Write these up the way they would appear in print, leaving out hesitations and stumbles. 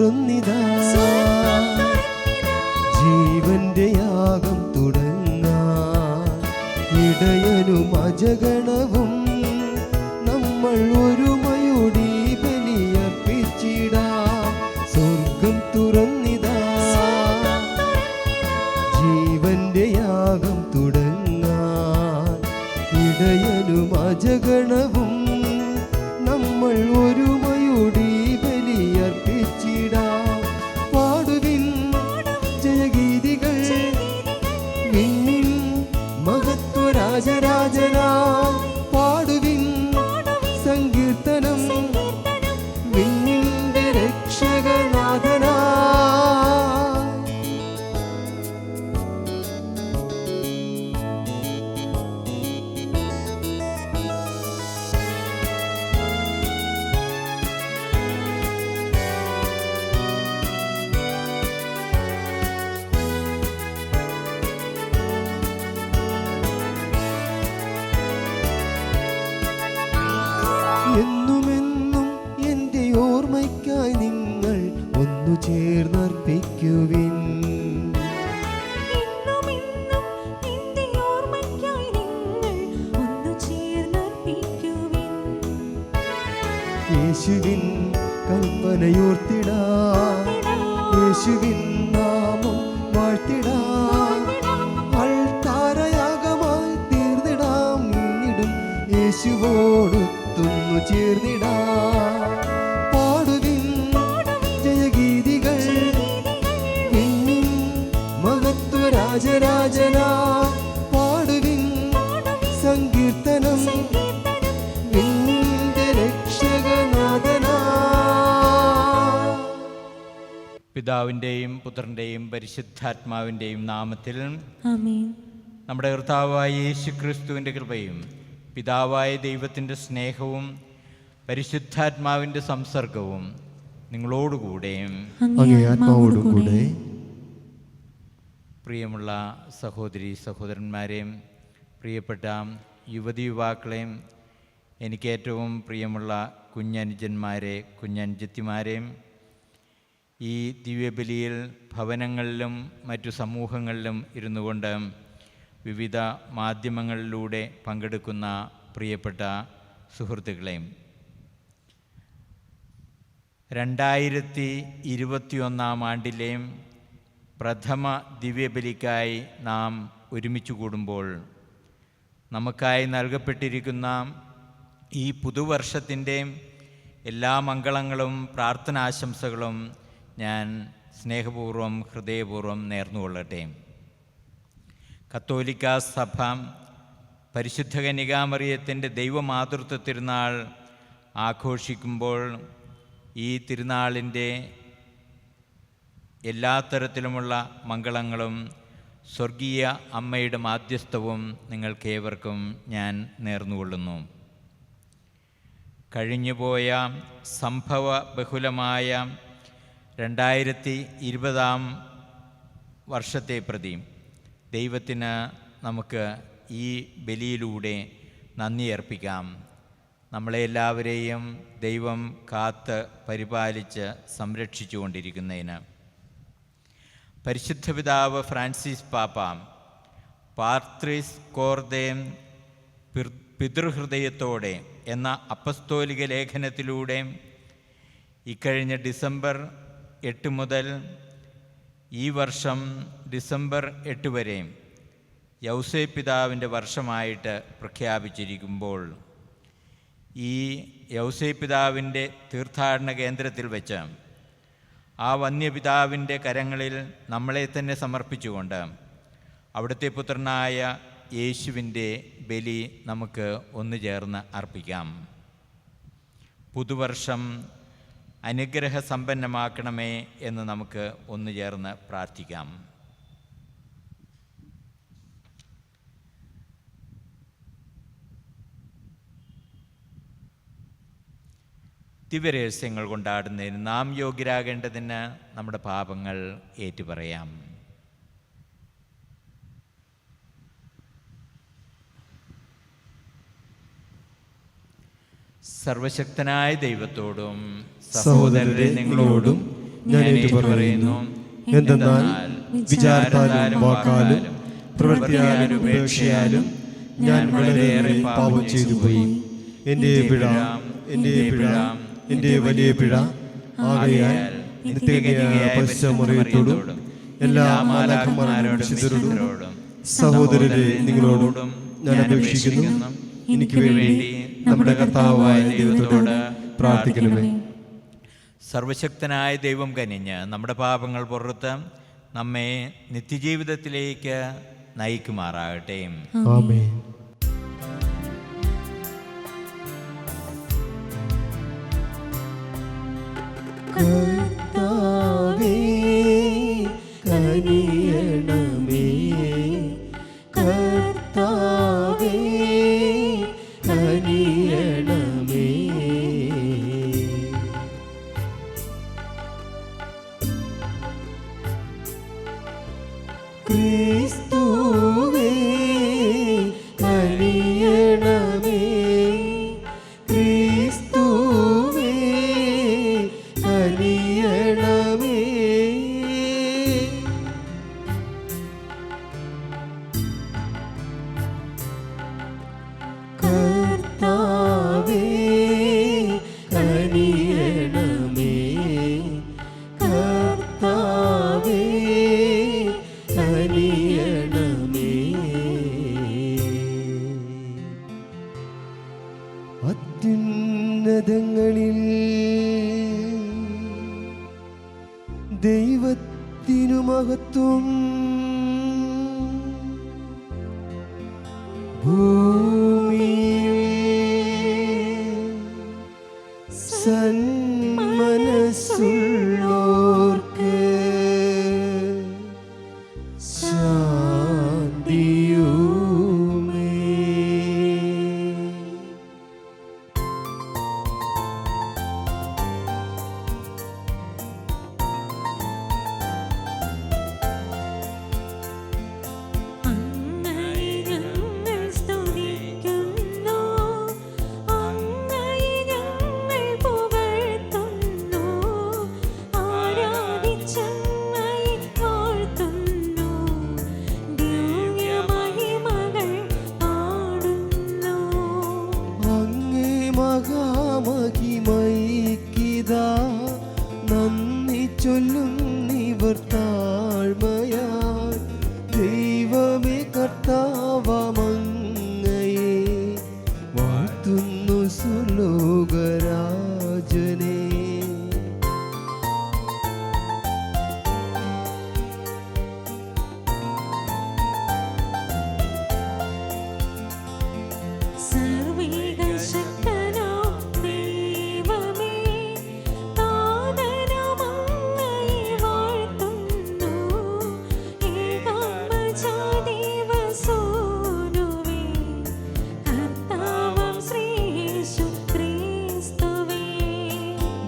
തുറന്നിതാ, ജീവന്റെ യാഗം തുടങ്ങാൻ ഇടയനും അജഗണവും നമ്മൾ ഒരുമയോടി ബലിയർപ്പിച്ചിടാം. സ്വർഗം തുറന്നിതാ, ജീവന്റെ യാഗം തുടങ്ങാൻ ഇടയനും അജഗണവും നമ്മൾ ഒരുമയോടി ബലിയർപ്പിച്ചിടാം. പാടുവിൻ ജയഗീതികൾ, വിണ്ണിൻ മഹത്വരാജരാജനാം. പാടുവിൻ സങ്കീർത്തനം, വിണ്ണിന്റെ രക്ഷകനാഥനാ. എന്നുമെന്നും എൻ്റെ ഓർമ്മയ്ക്കായി നിങ്ങൾ ഒന്നു ചേർന്നർപ്പിക്കുവിൻ. യേശുവിൻ കൽപ്പനയോർത്തിടാം, യേശുവിൻ നാമം വാഴ്ത്തിടാം. അൾത്താരയാഗമായി തീർന്നിടാം, നിന്നിടും യേശുവോടൊത്തൊന്നു ചേർന്നിടാം. പാടുവിൻ ജയഗീതികൾ, വിണ്ണിൻ മഹത്വരാജരാജനാ. പാടുവിൻ സങ്കീർത്തനം, വിണ്ണിന്റെ രക്ഷകനാഥനാ. പിതാവിൻ്റെയും പുത്രൻ്റെയും പരിശുദ്ധാത്മാവിൻ്റെയും നാമത്തിൽ ആമേൻ. നമ്മുടെ കർത്താവായ യേശുക്രിസ്തുവിൻ്റെ കൃപയും പിതാവായ ദൈവത്തിൻ്റെ സ്നേഹവും പരിശുദ്ധാത്മാവിൻ്റെ സംസർഗവും നിങ്ങളോടുകൂടെയും അങ്ങേ ആത്മാവോടും കൂടെ. പ്രിയമുള്ള സഹോദരി സഹോദരന്മാരെയും പ്രിയപ്പെട്ട യുവതി യുവാക്കളെയും എനിക്കേറ്റവും പ്രിയമുള്ള കുഞ്ഞനുജന്മാരെ കുഞ്ഞനുജത്തിമാരെയും ഈ ദിവ്യബലിയിൽ ഭവനങ്ങളിലും മറ്റു സമൂഹങ്ങളിലും ഇരുന്നു കൊണ്ട് വിവിധ മാധ്യമങ്ങളിലൂടെ പങ്കെടുക്കുന്ന പ്രിയപ്പെട്ട സുഹൃത്തുക്കളെയും 2021 ആണ്ടിലെ പ്രഥമ ദിവ്യബലിക്കായി നാം ഒരുമിച്ച് കൂടുമ്പോൾ നമുക്കായി നൽകപ്പെട്ടിരിക്കുന്ന ഈ പുതുവർഷത്തിൻ്റെ എല്ലാ മംഗളങ്ങളും പ്രാർത്ഥനാശംസകളും ഞാൻ സ്നേഹപൂർവ്വം ഹൃദയപൂർവ്വം നേർന്നുകൊള്ളട്ടെ. കത്തോലിക്ക സഭ പരിശുദ്ധ കന്യകാമറിയത്തിൻ്റെ ദൈവമാതൃത്വ തിരുനാൾ ആഘോഷിക്കുമ്പോൾ ഈ തിരുനാളിൻ്റെ എല്ലാ തരത്തിലുമുള്ള മംഗളങ്ങളും സ്വർഗീയ അമ്മയുടെ മാധ്യസ്ഥവും നിങ്ങൾക്കേവർക്കും ഞാൻ നേർന്നുകൊള്ളുന്നു. കഴിഞ്ഞുപോയ സംഭവ ബഹുലമായ 2020 വർഷത്തെ പ്രതി ദൈവത്തിന് നമുക്ക് ഈ ബലിയിലൂടെ നന്ദി അർപ്പിക്കാം. നമ്മളെല്ലാവരെയും ദൈവം കാത്ത് പരിപാലിച്ച് സംരക്ഷിച്ചു കൊണ്ടിരിക്കുന്നതിന്. പരിശുദ്ധ പിതാവ് ഫ്രാൻസിസ് പാപ്പ പാത്രിസ് കോർദേ പിതൃഹൃദയത്തോടെ എന്ന അപ്പസ്തോലിക ലേഖനത്തിലൂടെ ഇക്കഴിഞ്ഞ ഡിസംബർ 8 മുതൽ ഈ വർഷം ഡിസംബർ 8 വരെ യൗസേപ്പ് പിതാവിൻ്റെ വർഷമായിട്ട് പ്രഖ്യാപിച്ചിരിക്കുമ്പോൾ ഈ യൗസേപ്പ് പിതാവിൻ്റെ തീർത്ഥാടന കേന്ദ്രത്തിൽ വെച്ച് ആ വന്യപിതാവിൻ്റെ കരങ്ങളിൽ നമ്മളെ തന്നെ സമർപ്പിച്ചുകൊണ്ട് അവിടുത്തെ പുത്രനായ യേശുവിൻ്റെ ബലി നമുക്ക് ഒന്നു ചേർന്ന് അർപ്പിക്കാം. പുതുവർഷം അനുഗ്രഹ സമ്പന്നമാക്കണമേ എന്ന് നമുക്ക് ഒന്നു ചേർന്ന് പ്രാർത്ഥിക്കാം. ദിവ്യരഹസ്യങ്ങൾ കൊണ്ടാടുന്നതിന് നാം യോഗ്യരാകേണ്ടതിന് നമ്മുടെ പാപങ്ങൾ ഏറ്റുപറയാം. സർവശക്തനായ ദൈവത്തോടും സഹോദരരെ നിങ്ങളോടും ഞാൻ ഏറ്റുപറയുന്നു. എന്തെന്നാൽ വിചാരത്താലും വാക്കാലും പ്രവൃത്തിയാലും ഉപേക്ഷയാലും ഞാൻ വളരെയേറെ പാപം ചെയ്തു പോയി. എൻ്റെ പിഴ, എൻ്റെ പിഴ, എൻ്റെ വലിയ പിഴ. ആകയാൽ നിത്യകന്യകയായ പരിശുദ്ധമറിയത്തോടും എല്ലാ മാലാഖമാരോടും വിശുദ്ധരോടും സഹോദരരെ നിങ്ങളോടും ഞാൻ അപേക്ഷിക്കുന്നു, എനിക്ക് വേണ്ടി നമ്മുടെ കർത്താവായ ദൈവത്തോട് പ്രാർത്ഥിക്കണമേ. സർവശക്തനായ ദൈവം കനിഞ്ഞ് നമ്മുടെ പാപങ്ങൾ പുറത്ത് നമ്മെ നിത്യജീവിതത്തിലേക്ക് നയിക്കുമാറാകട്ടെ. ആമേൻ. കർത്താവേ കനിയണമേ, കർത്താവേ കനിയണമേ. ക്രിസ്തുവേ കനിയണമേ, ക്രിസ്തുവേ കനിയണമേ. കർത്താവേ കനിയണമേ, കർത്താവേ കനിയണമേ. അത്യുന്നതങ്ങളിൽ ദൈവത്തിനു മഹത്വം, ഭൂമിയിൽ സന്മനസ്സുള്ളോർക്ക് ശാന്തിയുമേ. മഹിമൈക്കിതാ നന്ദി ചൊല്ലുന്നിവർ താഴ്മയാൽ. ദൈവമേ കർത്താവമങ്ങയെ വാഴ്ത്തുന്നു സുലോകരാജനെ.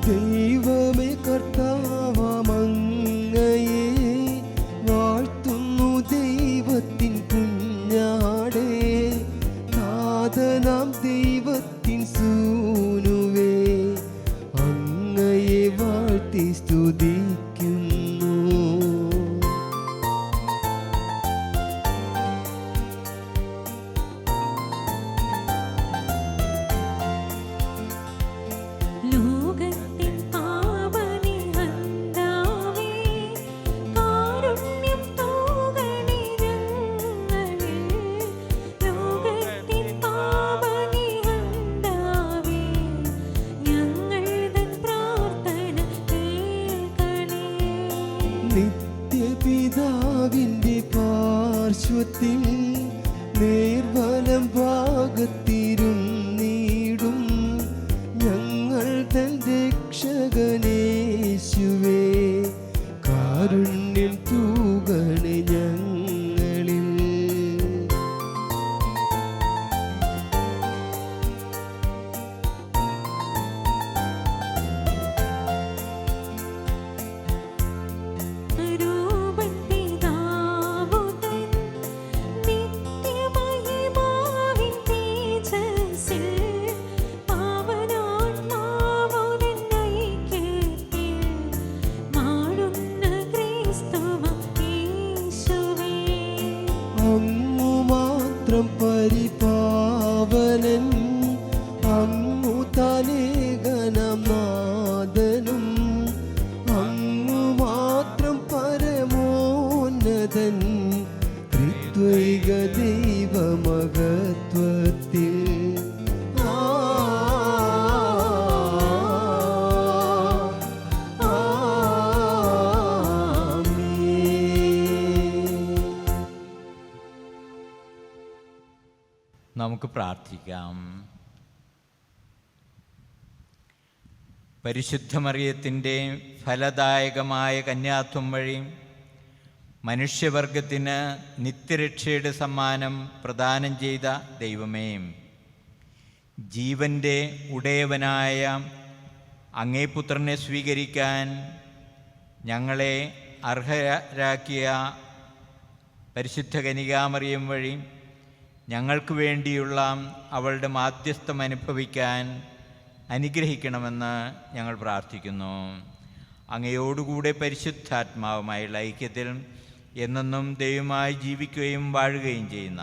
ദൈവമേ കർത്താവമങ്ങയെ വാഴ്ത്തുന്നു ദൈവത്തിൻ കുഞ്ഞാടേ. നാഥനാം ദൈവത്തിൻ സൂനുവേ അങ്ങയെ വാഴ്ത്തി സ്തുതിക്കുന്നു. നിത്യപിതാവിൻ്റെ പാർശ്വത്തിൽ നേർവലം ഭാഗത്തിരുന്നീടും ഞങ്ങൾ തൻ രക്ഷകനേശുവേ കാരുണ്യം തൂകണേ ഞങ്ങളിൽ. മാ അങ്ങു മാത്രം പരിപാവനൻ, അങ്ങു തലേകനം നാദനും, അങ്ങു മാത്രം പരമോന്നതൻ, ത്രിത്വൈക ദൈവമഹത്വത്തിൽ. നമുക്ക് പ്രാർത്ഥിക്കാം. പരിശുദ്ധ മറിയത്തിൻ്റെ ഫലദായകമായ കന്യാത്വം വഴി മനുഷ്യവർഗത്തിന് നിത്യരക്ഷയുടെ സമ്മാനം പ്രദാനം ചെയ്ത ദൈവമേ, ജീവൻ്റെ ഉടയവനായ അങ്ങേ പുത്രനെ സ്വീകരിക്കാൻ ഞങ്ങളെ അർഹരാക്കിയ പരിശുദ്ധ കന്യകാമറിയം വഴി ഞങ്ങൾക്ക് വേണ്ടിയുള്ള അവളുടെ മാധ്യസ്ഥം അനുഭവിക്കാൻ അനുഗ്രഹിക്കണമെന്ന് ഞങ്ങൾ പ്രാർത്ഥിക്കുന്നു. അങ്ങയോടുകൂടെ പരിശുദ്ധാത്മാവുമായുള്ള ഐക്യത്തിൽ എന്നെന്നും ദൈവമായി ജീവിക്കുകയും വാഴുകയും ചെയ്യുന്ന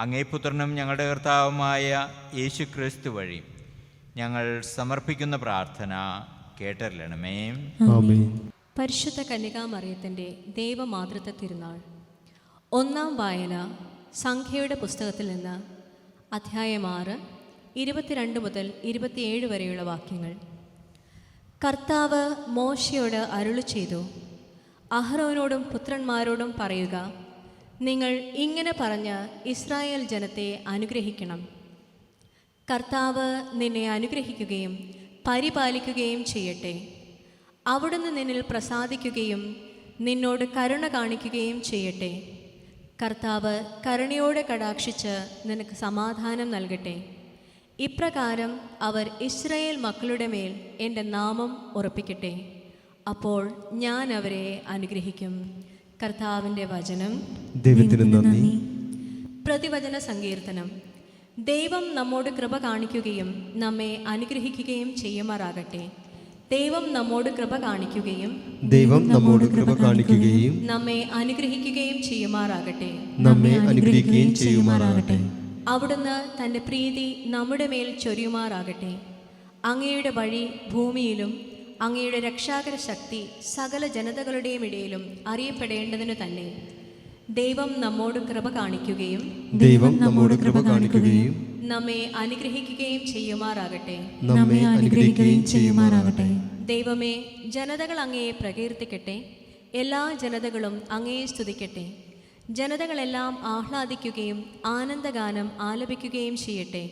അങ്ങേ പുത്രനും ഞങ്ങളുടെ കർത്താവുമായ യേശു ക്രിസ്തു വഴി ഞങ്ങൾ സമർപ്പിക്കുന്ന പ്രാർത്ഥന കേട്ടറിയണമേ. പരിശുദ്ധ കന്യകാമറിയത്തിൻ്റെ ദൈവമാതൃത്വ തിരുനാൾ. ഒന്നാം വായന സംഖ്യയുടെ പുസ്തകത്തിൽ നിന്ന് അധ്യായം 6, 22 മുതൽ 27 വരെയുള്ള വാക്യങ്ങൾ. കർത്താവ് മോശയോട് അരുളി ചെയ്തു, അഹ്റോനോടും പുത്രന്മാരോടും പറയുക, നിങ്ങൾ ഇങ്ങനെ പറഞ്ഞ് ഇസ്രായേൽ ജനത്തെ അനുഗ്രഹിക്കണം. കർത്താവ് നിന്നെ അനുഗ്രഹിക്കുകയും പരിപാലിക്കുകയും ചെയ്യട്ടെ. അവിടുന്ന് നിന്നിൽ പ്രസാദിക്കുകയും നിന്നോട് കരുണ കാണിക്കുകയും ചെയ്യട്ടെ. കർത്താവ് കരുണയോടെ കടാക്ഷിച്ച് നിനക്ക് സമാധാനം നൽകട്ടെ. ഇപ്രകാരം അവർ ഇസ്രായേൽ മക്കളുടെ മേൽ എൻ്റെ നാമം ഉറപ്പിക്കട്ടെ. അപ്പോൾ ഞാൻ അവരെ അനുഗ്രഹിക്കും. കർത്താവിൻ്റെ വചനം. ദൈവത്തിന് നന്ദി. പ്രതിവചന സങ്കീർത്തനം. ദൈവം നമ്മോട് കൃപ കാണിക്കുകയും നമ്മെ അനുഗ്രഹിക്കുകയും ചെയ്യുമാറാകട്ടെ. ദൈവം നമ്മോട് കൃപ കാണിക്കുകയും ദൈവം നമ്മോട് കൃപ കാണിക്കുകയും നമ്മെ അനുഗ്രഹിക്കുകയും ചെയ്യുമാറാകട്ടെ. നമ്മെ അനുഗ്രഹിക്കുകയും ചെയ്യുമാറാകട്ടെ. അവിടുന്ന് തൻ്റെ പ്രീതി നമ്മുടെ മേൽ ചൊരിയുമാറാകട്ടെ. അങ്ങയുടെ വഴി ഭൂമിയിലും അങ്ങയുടെ രക്ഷാകര ശക്തി സകല ജനതകളുടെയും ഇടയിലും അറിയപ്പെടേണ്ടതിനു തന്നെ. ദൈവം നമ്മോട് കൃപ കാണിക്കുകയും ദൈവം നമ്മോട് കൃപ കാണിക്കുകയും നമ്മെ അനുഗ്രഹിക്കുകയും ചെയ്യുമാറാകട്ടെ. നമ്മെ അനുഗ്രഹിക്കുകയും ചെയ്യുമാറാകട്ടെ. ദൈവമേ, ജനതകൾ അങ്ങയെ പ്രകീർത്തിക്കട്ടെ. എല്ലാ ജനതകളും അങ്ങയെ സ്തുതിക്കട്ടെ. ജനതകളെല്ലാം ആഹ്ലാദിക്കുകയും ആനന്ദഗാനം ആലപിക്കുകയും ചെയ്യട്ടെ.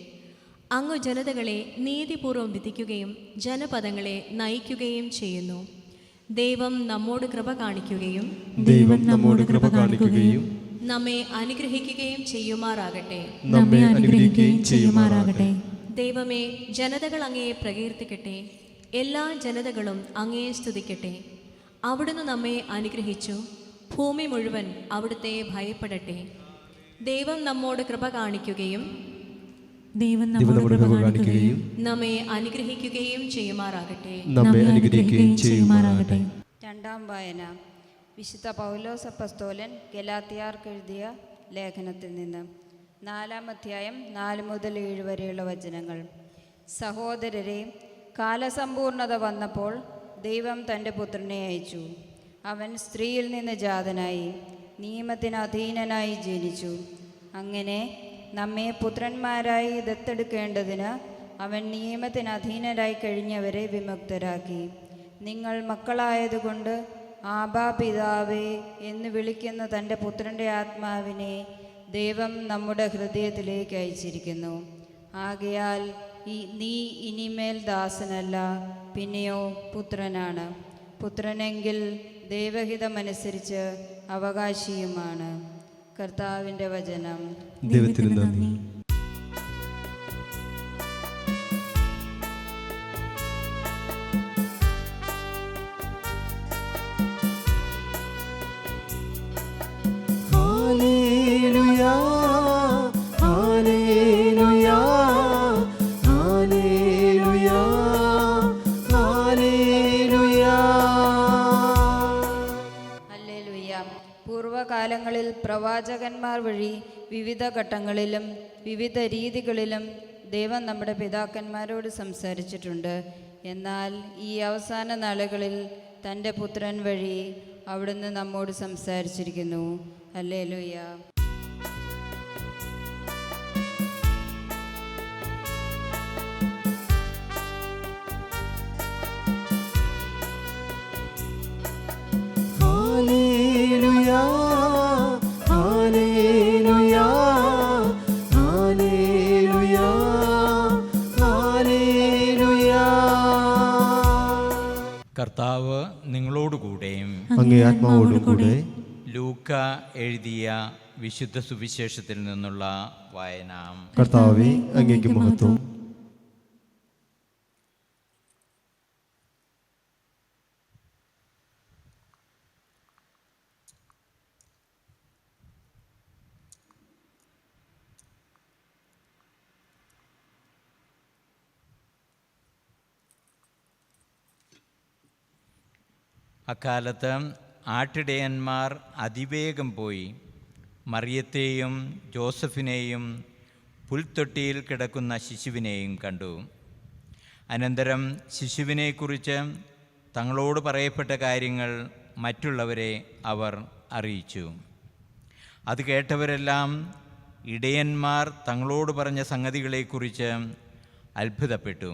അങ്ങു ജനതകളെ നീതിപൂർവം വിധിക്കുകയും ജനപദങ്ങളെ നയിക്കുകയും ചെയ്യുന്നു. ദൈവം നമ്മോട് കൃപ കാണിക്കുകയും ദൈവം നമ്മോട് കൃപ കാണിക്കുകയും നമ്മെ അനുഗ്രഹിക്കുകയും ചെയ്യുമാറാകട്ടെ. നമ്മെ അനുഗ്രഹിക്കുകയും ചെയ്യുമാറാകട്ടെ. ദൈവമേ, ജനതകൾ അങ്ങയെ പ്രകീർത്തിക്കട്ടെ. എല്ലാ ജനതകളും അങ്ങയെ സ്തുതിക്കട്ടെ. അവിടുന്ന് നമ്മെ അനുഗ്രഹിച്ചു. ഭൂമി മുഴുവൻ അവിടുത്തെ ഭയപ്പെടട്ടെ. ദൈവം നമ്മോട് കൃപ കാണിക്കുകയും ദൈവം നമ്മോട് കൃപ കാണിക്കുകയും നമ്മെ അനുഗ്രഹിക്കുകയും ചെയ്യുമാറാകട്ടെ. നമ്മെ അനുഗ്രഹിക്കുകയും ചെയ്യുമാറാകട്ടെ. രണ്ടാം വായന വിശുദ്ധ പൗലോസ് അപ്പസ്തോലൻ ഗലാത്യർക്ക് എഴുതിയ ലേഖനത്തിൽ നിന്ന് 4-ാം അധ്യായം 4 മുതൽ 7 വരെയുള്ള വചനങ്ങൾ. സഹോദരരെ, കാലസമ്പൂർണത വന്നപ്പോൾ ദൈവം തൻ്റെ പുത്രനെ അയച്ചു. അവൻ സ്ത്രീയിൽ നിന്ന് ജാതനായി നിയമത്തിന് അധീനനായി ജനിച്ചു. അങ്ങനെ നമ്മെ പുത്രന്മാരായി ദത്തെടുക്കേണ്ടതിന് അവൻ നിയമത്തിന് അധീനരായി കഴിഞ്ഞവരെ വിമുക്തരാക്കി. നിങ്ങൾ മക്കളായതുകൊണ്ട് ആബാ പിതാവേ എന്ന് വിളിക്കുന്ന തൻ്റെ പുത്രൻ്റെ ആത്മാവിനെ ദൈവം നമ്മുടെ ഹൃദയത്തിലേക്ക് അയച്ചിരിക്കുന്നു. ആകയാൽ നീ ഇനിമേൽ ദാസനല്ല, പിന്നെയോ പുത്രനാണ്. പുത്രനെങ്കിൽ ദൈവഹിതമനുസരിച്ച് അവകാശിയുമാണ്. കർത്താവിൻ്റെ വചനം. ദൈവത്തിന് നന്ദി. ഹല്ലേലൂയാ, ഹല്ലേലൂയാ, ഹല്ലേലൂയാ, ഹല്ലേലൂയാ. ഹല്ലേലൂയ. പൂർവകാല കാലങ്ങളിൽ പ്രവാചകന്മാർ വഴി വിവിധ ഘട്ടങ്ങളിലും വിവിധ രീതികളിലും ദൈവം നമ്മുടെ പിതാക്കന്മാരോട് സംസാരിച്ചിട്ടുണ്ട്. എന്നാൽ ഈ അവസാന നാളുകളിൽ തൻ്റെ പുത്രൻ വഴി അവിടുന്ന് നമ്മോട് സംസാരിച്ചിരിക്കുന്നു. ഹല്ലേലൂയ. ഹല്ലേലൂയ, ഹല്ലേലൂയ, ഹല്ലേലൂയ, ഹല്ലേലൂയ. കർത്താവ് നിങ്ങളോടുകൂടെയും അങ്ങേ ആത്മാവോടും കൂടെ. ലൂക്ക എഴുതിയ വിശുദ്ധ സുവിശേഷത്തിൽ നിന്നുള്ള വായന. കർത്താവേ, അങ്ങേക്ക് മഹത്വം. അക്കാലത്ത് ആട്ടിടയന്മാർ അതിവേഗം പോയി മറിയത്തെയും ജോസഫിനെയും പുൽത്തൊട്ടിയിൽ കിടക്കുന്ന ശിശുവിനെയും കണ്ടു. അനന്തരം ശിശുവിനെക്കുറിച്ച് തങ്ങളോട് പറയപ്പെട്ട കാര്യങ്ങൾ മറ്റുള്ളവരെ അവർ അറിയിച്ചു. അത് കേട്ടവരെല്ലാം ഇടയന്മാർ തങ്ങളോട് പറഞ്ഞ സംഗതികളെക്കുറിച്ച് അത്ഭുതപ്പെട്ടു.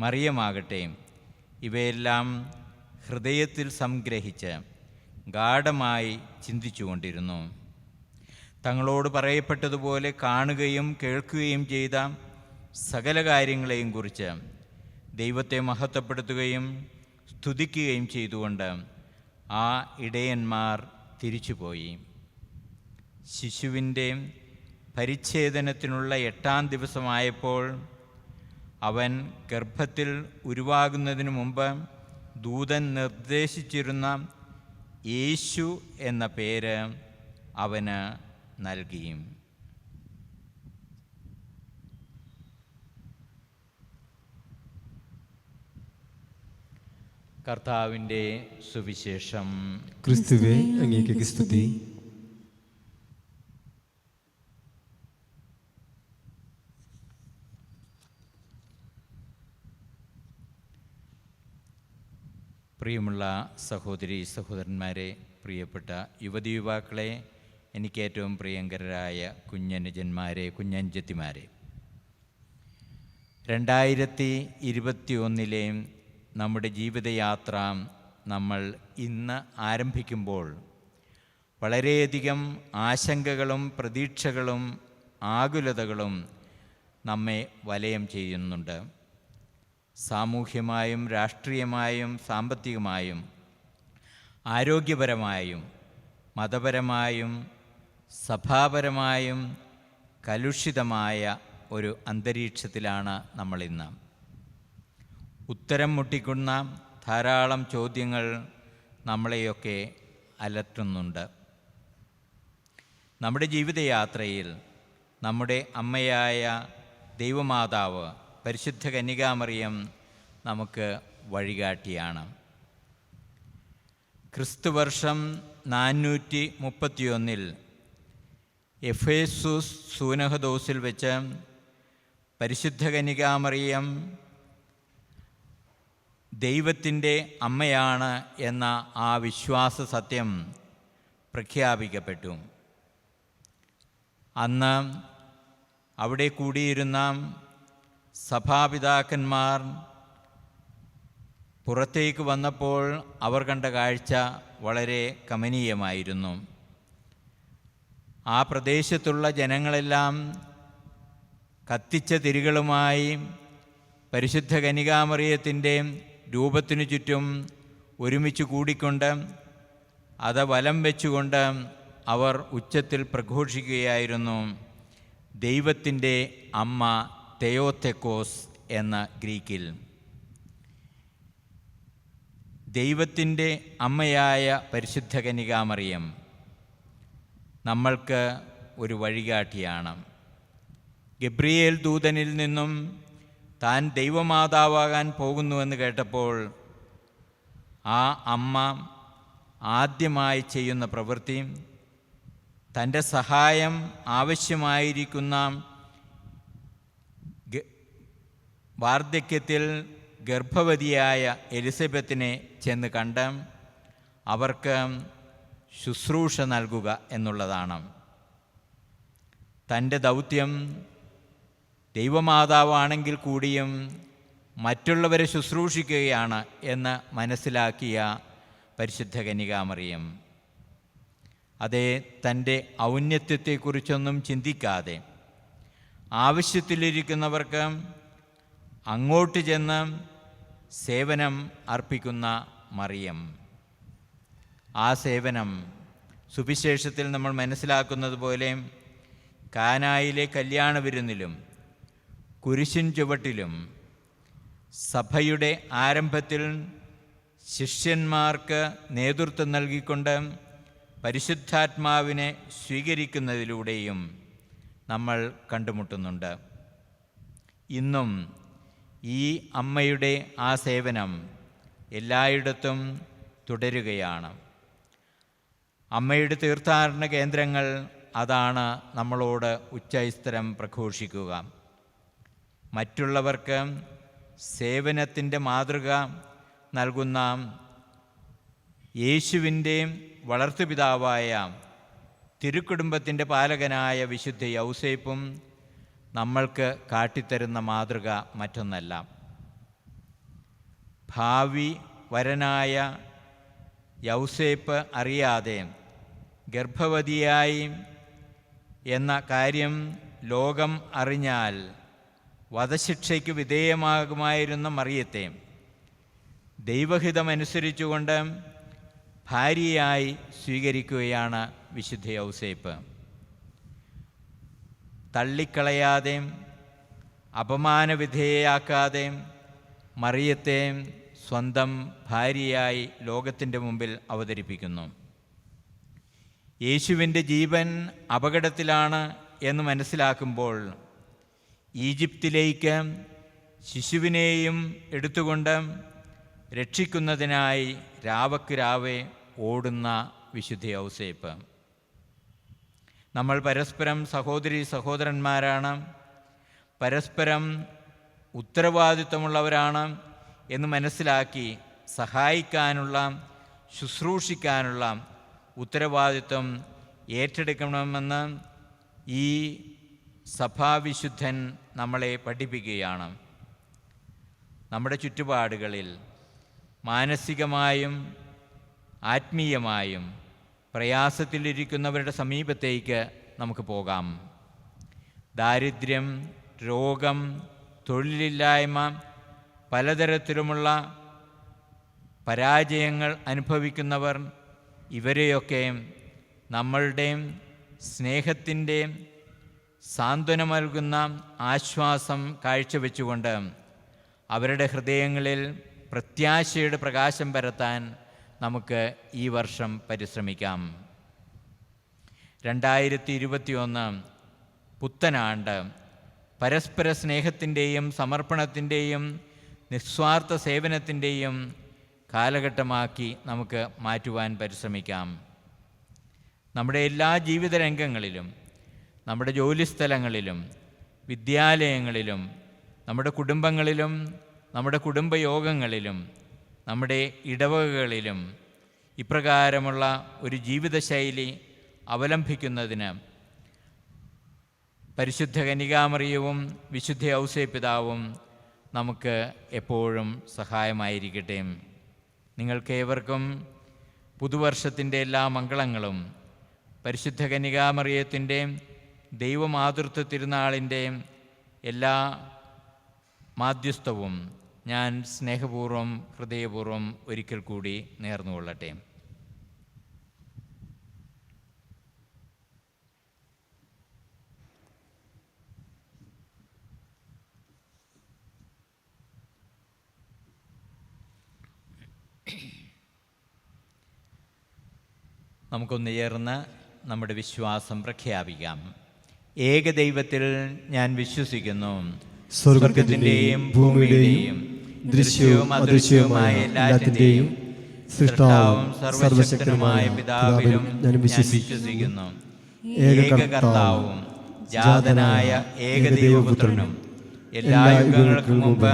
മറിയമാകട്ടെ ഇവയെല്ലാം ഹൃദയത്തിൽ സംഗ്രഹിച്ച് ഗാഢമായി ചിന്തിച്ചുകൊണ്ടിരുന്നു. തങ്ങളോട് പറയപ്പെട്ടതുപോലെ കാണുകയും കേൾക്കുകയും ചെയ്ത സകല കാര്യങ്ങളെയും കുറിച്ച് ദൈവത്തെ മഹത്വപ്പെടുത്തുകയും സ്തുതിക്കുകയും ചെയ്തുകൊണ്ട് ആ ഇടയന്മാർ തിരിച്ചുപോയി. ശിശുവിൻ്റെ പരിച്ഛേദനത്തിനുള്ള 8-ാം ദിവസമായപ്പോൾ അവൻ ഗർഭത്തിൽ ഉരുവാകുന്നതിനു മുമ്പ് ദൂതൻ നിർദ്ദേശിച്ചിരുന്ന യേശു എന്ന പേര് അവന് നൽകി. കർത്താവിൻ്റെ സുവിശേഷം. ക്രിസ്തുവേ, അങ്ങേക്ക് സ്തുതി. പ്രിയമുള്ള സഹോദരി സഹോദരന്മാരെ, പ്രിയപ്പെട്ട യുവതി യുവാക്കളെ, എനിക്കേറ്റവും പ്രിയങ്കരായ കുഞ്ഞനുജന്മാരെ, കുഞ്ഞഞ്ചത്തിമാരെ, 2021 നമ്മുടെ ജീവിതയാത്ര നമ്മൾ ഇന്ന് ആരംഭിക്കുമ്പോൾ വളരെയധികം ആശങ്കകളും പ്രതീക്ഷകളും ആകുലതകളും നമ്മെ വലയം ചെയ്യുന്നുണ്ട്. സാമൂഹ്യമായും രാഷ്ട്രീയമായും സാമ്പത്തികമായും ആരോഗ്യപരമായും മതപരമായും സഭാപരമായും കലുഷിതമായ ഒരു അന്തരീക്ഷത്തിലാണ് നമ്മളിന്ന്. ഉത്തരം മുട്ടിക്കുന്ന ധാരാളം ചോദ്യങ്ങൾ നമ്മളെയൊക്കെ അലട്ടുന്നുണ്ട്. നമ്മുടെ ജീവിതയാത്രയിൽ നമ്മുടെ അമ്മയായ ദൈവമാതാവ് പരിശുദ്ധ കന്യകാമറിയം നമുക്ക് വഴികാട്ടിയാണ്. ക്രിസ്തുവർഷം 431 എഫേസുസ് സൂനഹദോസിൽ വെച്ച് പരിശുദ്ധ കന്യകാമറിയം ദൈവത്തിൻ്റെ അമ്മയാണ് എന്ന ആ വിശ്വാസ സത്യം പ്രഖ്യാപിക്കപ്പെട്ടു. അന്ന് അവിടെ കൂടിയിരുന്ന സഭാപിതാക്കന്മാർ പുറത്തേക്ക് വന്നപ്പോൾ അവർ കണ്ട കാഴ്ച വളരെ കമനീയമായിരുന്നു. ആ പ്രദേശത്തുള്ള ജനങ്ങളെല്ലാം കത്തിച്ച തിരികളുമായി പരിശുദ്ധ കന്യകാമറിയത്തിൻ്റെ രൂപത്തിനു ചുറ്റും ഒരുമിച്ച് കൂടിക്കൊണ്ട് അത് വലം വെച്ചുകൊണ്ട് അവർ ഉച്ചത്തിൽ പ്രഘോഷിക്കുകയായിരുന്നു, ദൈവത്തിൻ്റെ അമ്മ തെയോതെക്കോസ് എന്ന ഗ്രീക്കിൽ. ദൈവത്തിൻ്റെ അമ്മയായ പരിശുദ്ധ കന്യകാമറിയം നമ്മൾക്ക് ഒരു വഴികാട്ടിയാണ്. ഗബ്രിയേൽ ദൂതനിൽ നിന്നും താൻ ദൈവമാതാവാകാൻ പോകുന്നുവെന്ന് കേട്ടപ്പോൾ ആ അമ്മ ആദ്യമായി ചെയ്യുന്ന പ്രവൃത്തി തൻ്റെ സഹായം ആവശ്യമായിരിക്കുന്ന വാർദ്ധക്യത്തിൽ ഗർഭവതിയായ എലിസബത്തിനെ ചെന്ന് കണ്ട് അവർക്ക് ശുശ്രൂഷ നൽകുക എന്നുള്ളതാണ്. തൻ്റെ ദൗത്യം ദൈവമാതാവാണെങ്കിൽ കൂടിയും മറ്റുള്ളവരെ ശുശ്രൂഷിക്കുകയാണ് എന്ന് മനസ്സിലാക്കിയ പരിശുദ്ധ കന്യകാമറിയം അതേ തൻ്റെ ഔന്നത്യത്തെക്കുറിച്ചൊന്നും ചിന്തിക്കാതെ ആവശ്യത്തിലിരിക്കുന്നവർക്ക് അങ്ങോട്ട് ചെന്ന് സേവനം അർപ്പിക്കുന്ന മറിയം. ആ സേവനം സുവിശേഷത്തിൽ നമ്മൾ മനസ്സിലാക്കുന്നത് പോലെ കാനായിലെ കല്യാണ വിരുന്നിലും കുരിശിൻ ചുവട്ടിലും സഭയുടെ ആരംഭത്തിൽ ശിഷ്യന്മാർക്ക് നേതൃത്വം നൽകിക്കൊണ്ട് പരിശുദ്ധാത്മാവിനെ സ്വീകരിക്കുന്നതിലൂടെയും നമ്മൾ കണ്ടുമുട്ടുന്നുണ്ട്. ഇന്നും ഈ അമ്മയുടെ ആ സേവനം എല്ലായിടത്തും തുടരുകയാണ്. അമ്മയുടെ തീർത്ഥാടന കേന്ദ്രങ്ങൾ അതാണ് നമ്മളോട് ഉച്ചൈസ്തരം പ്രഘോഷിക്കുക. മറ്റുള്ളവർക്ക് സേവനത്തിൻ്റെ മാതൃക നൽകുന്ന യേശുവിൻ്റെ വളർത്തുപിതാവായ തിരുക്കുടുംബത്തിൻ്റെ പാലകനായ വിശുദ്ധ യൗസേപ്പും നമ്മൾക്ക് കാട്ടിത്തരുന്ന മാതൃക മറ്റൊന്നല്ല. ഭാവി വരനായ യൗസേപ്പ് അറിയാതെ ഗർഭവതിയായി എന്ന കാര്യം ലോകം അറിഞ്ഞാൽ വധശിക്ഷയ്ക്ക് വിധേയമാകുമായിരുന്ന മറിയത്തെ ദൈവഹിതമനുസരിച്ചുകൊണ്ട് ഭാര്യയായി സ്വീകരിക്കുകയാണ് വിശുദ്ധ യൗസേപ്പ്. തള്ളിക്കളയാതെ അപമാനവിധേയയാക്കാതെ മറിയത്തെ സ്വന്തം ഭാര്യയായി ലോകത്തിൻ്റെ മുമ്പിൽ അവതരിപ്പിക്കുന്നു. യേശുവിൻ്റെ ജീവൻ അപകടത്തിലാണ് എന്ന് മനസ്സിലാക്കുമ്പോൾ ഈജിപ്തിലേക്ക് ശിശുവിനെയും എടുത്തുകൊണ്ട് രക്ഷിക്കുന്നതിനായി രാവക്ക് രാവെ ഓടുന്ന വിശുദ്ധ യൗസേപ്പ്. നമ്മൾ പരസ്പരം സഹോദരി സഹോദരന്മാരാണ്, പരസ്പരം ഉത്തരവാദിത്വമുള്ളവരാണ് എന്ന് മനസ്സിലാക്കി സഹായിക്കാനുള്ള, ശുശ്രൂഷിക്കാനുള്ള ഉത്തരവാദിത്വം ഏറ്റെടുക്കണമെന്ന് ഈ സഭാവിശുദ്ധൻ നമ്മളെ പഠിപ്പിക്കുകയാണ്. നമ്മുടെ ചുറ്റുപാടുകളിൽ മാനസികമായും ആത്മീയമായും പ്രയാസത്തിലിരിക്കുന്നവരുടെ സമീപത്തേക്ക് നമുക്ക് പോകാം. ദാരിദ്ര്യം, രോഗം, തൊഴിലില്ലായ്മ, പലതരത്തിലുമുള്ള പരാജയങ്ങൾ അനുഭവിക്കുന്നവർ, ഇവരെയൊക്കെ നമ്മളുടെ സ്നേഹത്തിൻ്റെ സാന്ത്വനം നൽകുന്ന ആശ്വാസം കാഴ്ചവെച്ചുകൊണ്ട് അവരുടെ ഹൃദയങ്ങളിൽ പ്രത്യാശയുടെ പ്രകാശം പരത്താൻ നമുക്ക് ഈ വർഷം പരിശ്രമിക്കാം. 2021 പുത്തനാണ്ട് പരസ്പര സ്നേഹത്തിൻ്റെയും സമർപ്പണത്തിൻ്റെയും നിസ്വാർത്ഥ സേവനത്തിൻ്റെയും കാലഘട്ടമാക്കി നമുക്ക് മാറ്റുവാൻ പരിശ്രമിക്കാം. നമ്മുടെ എല്ലാ ജീവിത രംഗങ്ങളിലും, നമ്മുടെ ജോലിസ്ഥലങ്ങളിലും, വിദ്യാലയങ്ങളിലും, നമ്മുടെ കുടുംബങ്ങളിലും, നമ്മുടെ കുടുംബയോഗങ്ങളിലും, നമ്മുടെ ഇടവകകളിലും ഇപ്രകാരമുള്ള ഒരു ജീവിതശൈലി അവലംബിക്കുന്നതിന് പരിശുദ്ധ കന്യകാമറിയവും വിശുദ്ധ ഔസേപ്പിതാവും നമുക്ക് എപ്പോഴും സഹായമായിരിക്കട്ടെ. നിങ്ങൾക്കേവർക്കും പുതുവർഷത്തിൻ്റെ എല്ലാ മംഗളങ്ങളും പരിശുദ്ധ കന്യകാമറിയത്തിൻ്റെ ദൈവമാതൃത്വ തിരുനാളിൻ്റെ എല്ലാ മാധ്യസ്ഥവും ഞാൻ സ്നേഹപൂർവ്വം ഹൃദയപൂർവ്വം ഒരിക്കൽ കൂടി നേർന്നുകൊള്ളട്ടെ. നമുക്കൊന്ന് ചേർന്ന് നമ്മുടെ വിശ്വാസം പ്രഖ്യാപിക്കാം. ഏകദൈവത്തിൽ ഞാൻ വിശ്വസിക്കുന്നു, സ്വർഗത്തിൻ്റെയും ഭൂമിയുടെയും ദൃശ്യവും അദൃശ്യവുമായ എല്ലാറ്റിൻ്റെയും സൃഷ്ടാവും സർവശക്തനുമായ പിതാവിലും ഞാൻ വിശ്വസിക്കുന്നു. ഏകകർത്താവും ജാതനായ ഏകദൈവപുത്രനും എല്ലാ യുഗങ്ങൾക്കും മുമ്പ്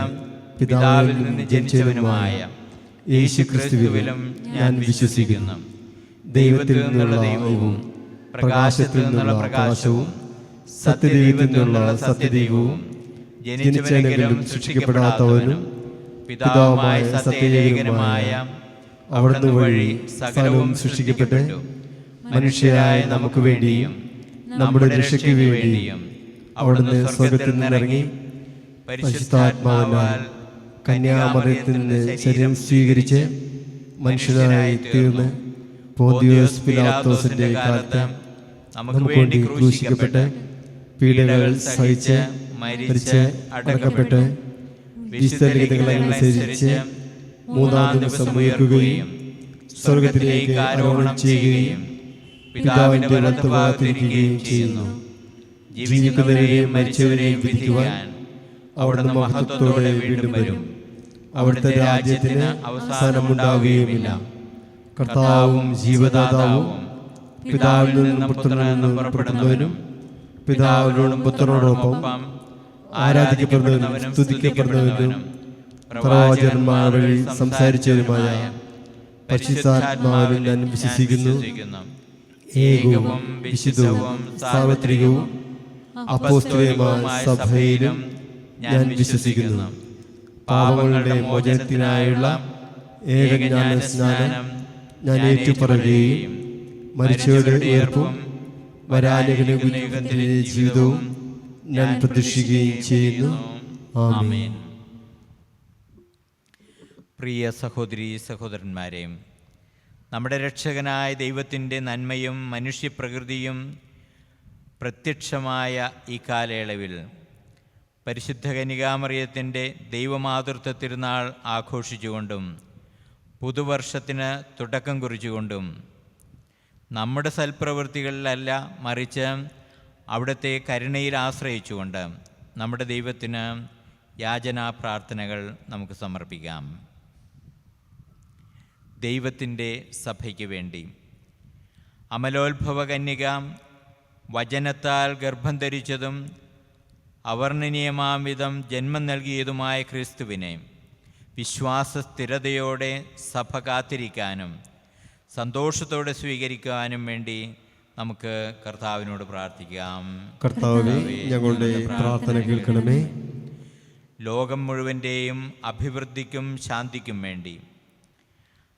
പിതാവിൽ നിന്ന് ജനിച്ചവനുമായ യേശുക്രിസ്തുവിലും ഞാൻ വിശ്വസിക്കുന്നു. ദൈവത്തിൽ നിന്നുള്ള ദൈവവും പ്രകാശത്തിൽ നിന്നുള്ള പ്രകാശവും സത്യദൈവത്തിൽ നിന്നുള്ള സത്യദൈവവും ജനിച്ചവനെങ്കിലും സൃഷ്ടിക്കപ്പെടാത്തവനും പിതാവുമായ സത്യഏകനുമായ അവിടുന്ന് വഴി സകലവും സൃഷ്ടിക്കപ്പെട്ടു മനുഷ്യരായ നമുക്ക് വേണ്ടിയും നമ്മുടെ രക്ഷയ്ക്ക് വേണ്ടിയും അവിടുന്ന് സ്വർഗ്ഗത്തിൽ നിന്നിറങ്ങി പരിശുദ്ധാത്മാവിനാൽ കന്യാമറിയത്തിൽ നിന്ന് ശരീരം സ്വീകരിച്ച് മനുഷ്യനായി തീർന്ന് പോന്തിയോസ് പിലാത്തോസിന്റെ കാലത്ത് നമുക്ക് വേണ്ടി ക്രൂശിക്കപ്പെട്ട് പീഡകൾ സഹിച്ച് മരിച്ച് അടക്കപ്പെട്ട് വിശുദ്ധലിഖിതങ്ങളനുസരിച്ച് മൂന്നാം ദിവസം ഉയർക്കുകയും സ്വർഗത്തിലേക്ക് ആരോഹണം ചെയ്യുകയും പിതാവിന്റെ വലത്തുഭാഗത്തിരിക്കുകയും ചെയ്യുന്നു. ജീവിക്കുന്നവരെയും മരിച്ചവരെയും വിധിക്കുവാൻ അവിടുന്ന് മഹത്വത്തോടെ വീണ്ടും വരും. അവിടുത്തെ രാജ്യത്തിന് അവസാനമുണ്ടാവുകയുമില്ല. കർത്താവും ജീവദാതാവും പിതാവിൽ നിന്നും പുത്രനിൽ നിന്നും പുറപ്പെടുന്നവനും പിതാവിനോടും പുത്രനോടൊപ്പം ആരാധിക്കപ്പെടുന്നവനും സ്തുതിക്കപ്പെടുന്നവനും പ്രവാചകന്മാർ വഴി സംസാരിച്ചവരുമായ പരിശുദ്ധാത്മാവിൽ ഞാൻ വിശ്വസിക്കുന്നു. ഏകവും വിശുദ്ധവും സാർവത്രികവും അപ്പോസ്തലികമായ സഭയിലും ഞാൻ വിശ്വസിക്കുന്നു. പാപങ്ങളുടെ മോചനത്തിനായുള്ള ഏകജ്ഞാന സ്നാനം ഞാൻ ഏറ്റുപറയുകയും മരിച്ചവരുടെ ഉയർപ്പും വരാനുഗത്തിന്റെ ജീവിതവും ഞാൻ പ്രതീക്ഷിക്കുകയും ചെയ്യുന്നു. ആമേൻ. പ്രിയ സഹോദരീ സഹോദരന്മാരെ, നമ്മുടെ രക്ഷകനായ ദൈവത്തിൻ്റെ നന്മയും മനുഷ്യപ്രകൃതിയും പ്രത്യക്ഷമായ ഈ കാലയളവിൽ പരിശുദ്ധ കന്യകാമറിയത്തിൻ്റെ ദൈവമാതൃത്വ തിരുനാൾ ആഘോഷിച്ചുകൊണ്ടും പുതുവർഷത്തിന് തുടക്കം കുറിച്ചുകൊണ്ടും നമ്മുടെ സൽപ്രവൃത്തികളിലല്ല മറിച്ച് അവിടുത്തെ കരുണയിൽ ആശ്രയിച്ചുകൊണ്ട് നമ്മുടെ ദൈവത്തിന് യാചനാ പ്രാർത്ഥനകൾ നമുക്ക് സമർപ്പിക്കാം. ദൈവത്തിൻ്റെ സഭയ്ക്ക് വേണ്ടി അമലോത്ഭവ കന്യക വചനത്താൽ ഗർഭം ധരിച്ചതും അവർണ്ണനീയമാം വിധം ജന്മം നൽകിയതുമായ ക്രിസ്തുവിനെ വിശ്വാസ സ്ഥിരതയോടെ സഭ കാത്തിരിക്കാനും സന്തോഷത്തോടെ സ്വീകരിക്കാനും വേണ്ടി നമുക്ക് കർത്താവിനോട് പ്രാർത്ഥിക്കാം. കർത്താവേ, ഞങ്ങളുടെ പ്രാർത്ഥന കേൾക്കണമേ. ലോകം മുഴുവൻ്റെയും അഭിവൃദ്ധിക്കും ശാന്തിക്കും വേണ്ടി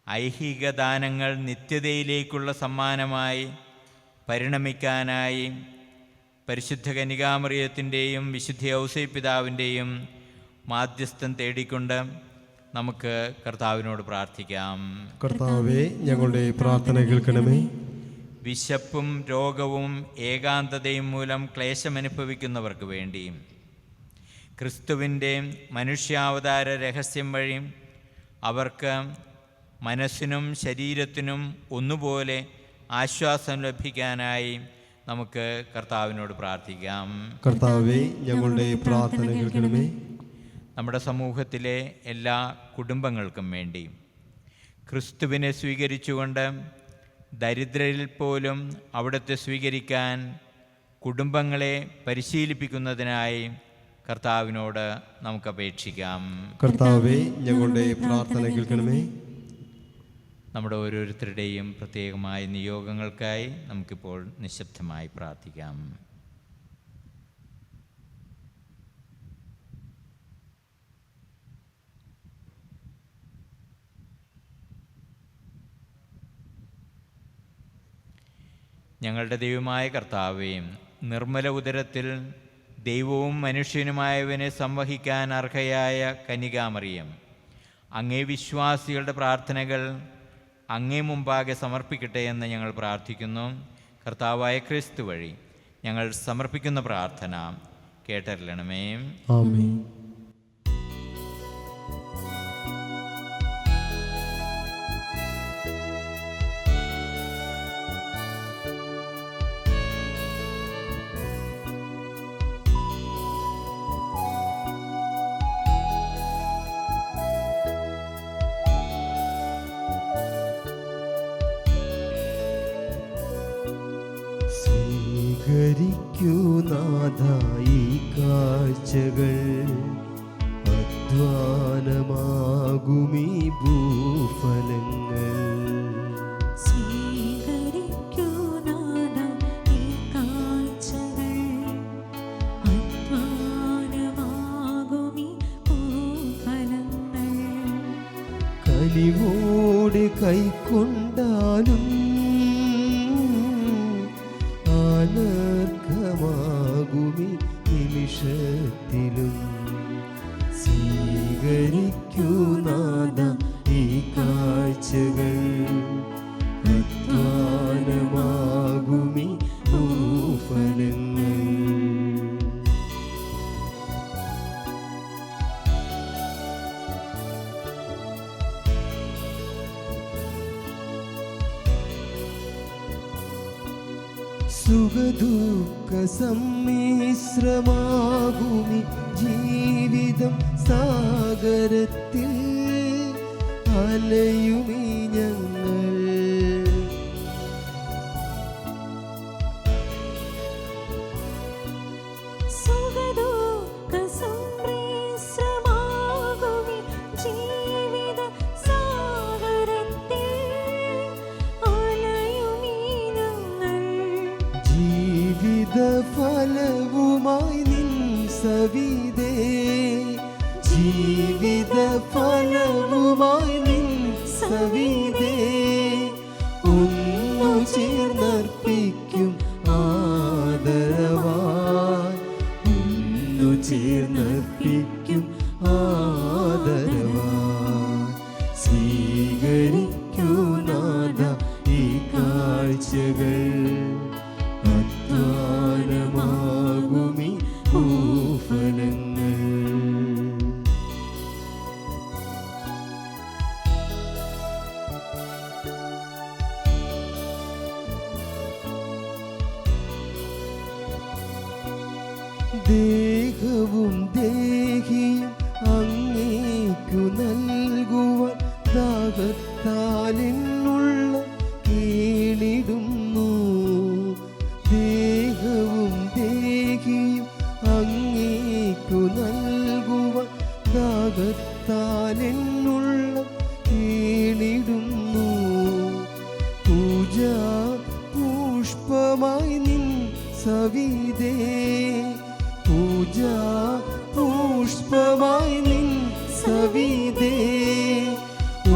ഐഹിക ദാനങ്ങൾ നിത്യതയിലേക്കുള്ള സമ്മാനമായി പരിണമിക്കാനായി പരിശുദ്ധ കന്യകാമറിയത്തിൻ്റെയും വിശുദ്ധ ഔസേപ്പിതാവിൻ്റെയും മാധ്യസ്ഥം തേടിക്കൊണ്ട് നമുക്ക് കർത്താവിനോട് പ്രാർത്ഥിക്കാം. കർത്താവേ, ഞങ്ങളുടെ പ്രാർത്ഥന കേൾക്കണമേ. വിശപ്പും രോഗവും ഏകാന്തതയും മൂലം ക്ലേശമനുഭവിക്കുന്നവർക്ക് വേണ്ടി ക്രിസ്തുവിൻ്റെ മനുഷ്യാവതാര രഹസ്യം വഴി അവർക്ക് മനസ്സിനും ശരീരത്തിനും ഒന്നുപോലെ ആശ്വാസം ലഭിക്കാനായി നമുക്ക് കർത്താവിനോട് പ്രാർത്ഥിക്കാം. കർത്താവേ, ഞങ്ങളുടെ പ്രാർത്ഥന കേൾക്കണമേ. നമ്മുടെ സമൂഹത്തിലെ എല്ലാ കുടുംബങ്ങൾക്കും വേണ്ടി ക്രിസ്തുവിനെ സ്വീകരിച്ചുകൊണ്ട് ദരിദ്രരിൽ പോലും അവിടുത്തെ സ്വീകരിക്കാൻ കുടുംബങ്ങളെ പരിശീലിപ്പിക്കുന്നതിനായി കർത്താവിനോട് നമുക്ക് അപേക്ഷിക്കാം. കർത്താവേ, ഞങ്ങളുടെ പ്രാർത്ഥന കേൾക്കണമേ. നമ്മുടെ ഓരോരുത്തരുടെയും പ്രത്യേകമായ നിയോഗങ്ങൾക്കായി നമുക്കിപ്പോൾ നിശബ്ദമായി പ്രാർത്ഥിക്കാം. ഞങ്ങളുടെ ദൈവമായ കർത്താവേ, നിർമ്മല ഉദരത്തിൽ ദൈവവും മനുഷ്യനുമായവനെ സംവഹിക്കാൻ അർഹയായ കന്യകാമറിയം, അങ്ങേ വിശ്വാസികളുടെ പ്രാർത്ഥനകൾ അങ്ങേ മുമ്പാകെ സമർപ്പിക്കട്ടെ എന്ന് ഞങ്ങൾ പ്രാർത്ഥിക്കുന്നു. കർത്താവായ ക്രിസ്തു വഴി ഞങ്ങൾ സമർപ്പിക്കുന്ന പ്രാർത്ഥന കേട്ടറിയണമേ. ആമേൻ. See സ്വീകരിക്കൂ നാഥായി കാഴ്ചകൾ, അധ്വാനമാകുമീ ഭൂഫലങ്ങൾ. സ്വീകരിക്കൂ നാഥാ ഈ കാഴ്ചകൾ, അധ്വാനമാകുമീ ഭൂഫലങ്ങൾ. കനിവോടെ കൈക്കൊണ്ടാലും അനർഘമാകുമീ നിമിഷത്തിലും. സ്വീകരിക്കൂ നാഥാ ഈ കാഴ്ചകൾ, അധ്വാനമാകുമീ ഭൂഫലങ്ങൾ. സുഖദുഃഖ സമ്മിശ്രമാകുമി ജീവിതം, സാഗരത്തിൽ അലയുമീ ഞങ്ങൾ. സുഖദുഃഖ സമ്മിശ്രമാകുമീ ജീവിത സാഗരത്തിൽ അലയുമീ ഞങ്ങൾ. ജീവിത ഫലവുമായി നിൻ സവിധേ, ജീവിത ഫലവുമായി നിൻ സവിധേ, ഒന്നു ചേർന്നർപ്പിക്കും ആദരവായി, ഒന്നു ചേർന്നർപ്പിക്കും ആദരവായി. സ്വീകരിക്കൂ നാഥാ ഈ കാഴ്ചകൾ, അധ്വാനമാകുമീ ഭൂഫലങ്ങൾ. ദേഹവും ദേഹിയും അങ്ങേക്കു നൽകുവാൻ ദാഹത്താലെന്നുള്ള കേളിടുന്നു. ദേഹവും ദേഹിയും അങ്ങേക്കു നൽകുവാൻ ദാഹത്താലെന്നുള്ള കേളിടുന്നു. പൂജാ പുഷ്പമായി നിൻ സവിധേ, പൂജാ പുഷ്പമായി നിൻ സവിധേ,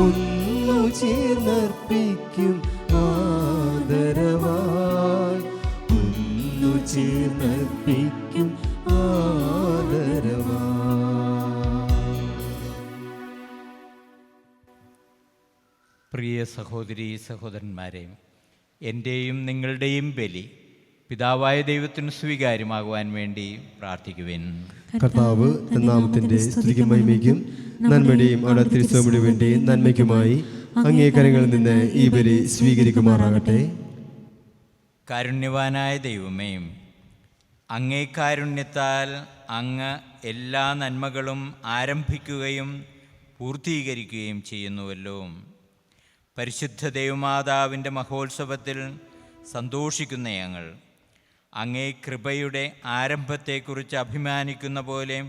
ഒന്നു ചേർന്നർപ്പിക്കും ആദരവായി, ഒന്നു ചേർന്നർപ്പിക്കും ആദരവായി. പ്രിയ സഹോദരീ സഹോദരന്മാരെ, എൻ്റെയും നിങ്ങളുടെയും ബലി പിതാവായ ദൈവത്തിന് സ്വീകാര്യമാകുവാൻ വേണ്ടി പ്രാർത്ഥിക്കുവിൻ. കർത്താവ് നാമത്തിന്റെ സ്തുതിക്കും മഹിമയ്ക്കും നന്മയുടെയും അവിടെ തിരുസഭയുടെ വേണ്ടി നന്മയ്ക്കുമായി അങ്ങേ കരങ്ങളിൽ നിന്ന് ഈ ബലി സ്വീകരിക്കുമാറാകട്ടെ. കാരുണ്യവാനായ ദൈവമേ, അങ്ങേ കാരുണ്യത്താൽ അങ്ങ് എല്ലാ നന്മകളും ആരംഭിക്കുകയും പൂർത്തീകരിക്കുകയും ചെയ്യുന്നുവല്ലോ. പരിശുദ്ധ ദൈവമാതാവിൻ്റെ മഹോത്സവത്തിൽ സന്തോഷിക്കുന്ന ഞങ്ങൾ അങ്ങേ കൃപയുടെ ആരംഭത്തെക്കുറിച്ച് അഭിമാനിക്കുന്ന പോലെ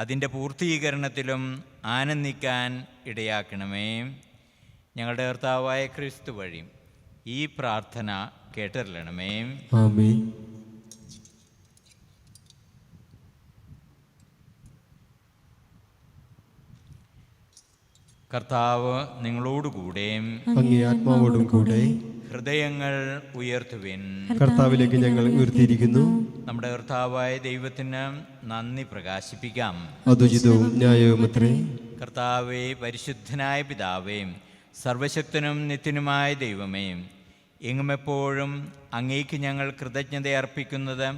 അതിൻ്റെ പൂർത്തീകരണത്തിലും ആനന്ദിക്കാൻ ഇടയാക്കണമേ. ഞങ്ങളുടെ കർത്താവായ ക്രിസ്തു വഴി ഈ പ്രാർത്ഥന കേട്ടറിയണമേ. ആമേൻ. കർത്താവ് നിങ്ങളോടുകൂടെ, അങ്ങേ ആത്മാവോടും കൂടെ. ഹൃദയങ്ങൾ ഉയർത്തുവിൻ. കർത്താവിലേക്ക് ഞങ്ങൾ ഉയർത്തിയിരിക്കുന്നു. നമ്മുടെ കർത്താവായ ദൈവത്തിന് നന്ദി പ്രകാശിപ്പിക്കാം. അതുചിതവും ന്യായവുമത്രേ. കർത്താവേ, പരിശുദ്ധനായ പിതാവേ, സർവശക്തനും നിത്യനുമായ ദൈവമേ, എങ്ങുമെപ്പോഴും അങ്ങേക്ക് ഞങ്ങൾ കൃതജ്ഞത അർപ്പിക്കുന്നത്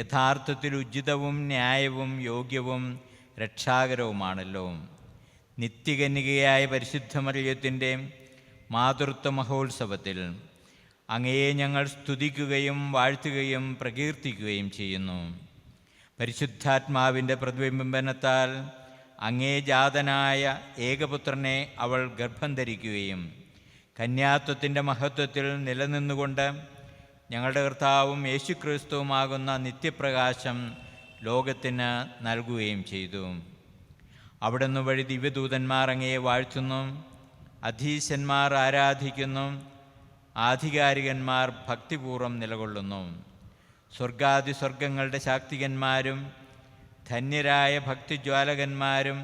യഥാർത്ഥത്തിൽ ഉചിതവും ന്യായവും യോഗ്യവും രക്ഷാകരവുമാണല്ലോ. നിത്യകന്യകയായ പരിശുദ്ധ മറിയത്തിൻ്റെ മാതൃത്വ മഹോത്സവത്തിൽ അങ്ങയെ ഞങ്ങൾ സ്തുതിക്കുകയും വാഴ്ത്തുകയും പ്രകീർത്തിക്കുകയും ചെയ്യുന്നു. പരിശുദ്ധാത്മാവിൻ്റെ പ്രതിബിംബനത്താൽ അങ്ങേ ജാതനായ ഏകപുത്രനെ അവൾ ഗർഭം ധരിക്കുകയും കന്യാത്വത്തിൻ്റെ മഹത്വത്തിൽ നിലനിന്നുകൊണ്ട് ഞങ്ങളുടെ കർത്താവും യേശുക്രിസ്തുവുമാകുന്ന നിത്യപ്രകാശം ലോകത്തിന് നൽകുകയും ചെയ്തു. അവിടുന്ന് വഴി ദിവ്യദൂതന്മാർ അങ്ങയെ വാഴ്ത്തുന്നു, അധീശന്മാർ ആരാധിക്കുന്നു, ആധികാരികന്മാർ ഭക്തിപൂർവ്വം നിലകൊള്ളുന്നു. സ്വർഗാതിസ്വർഗങ്ങളുടെ ശാക്തികന്മാരും ധന്യരായ ഭക്തിജ്വാലകന്മാരും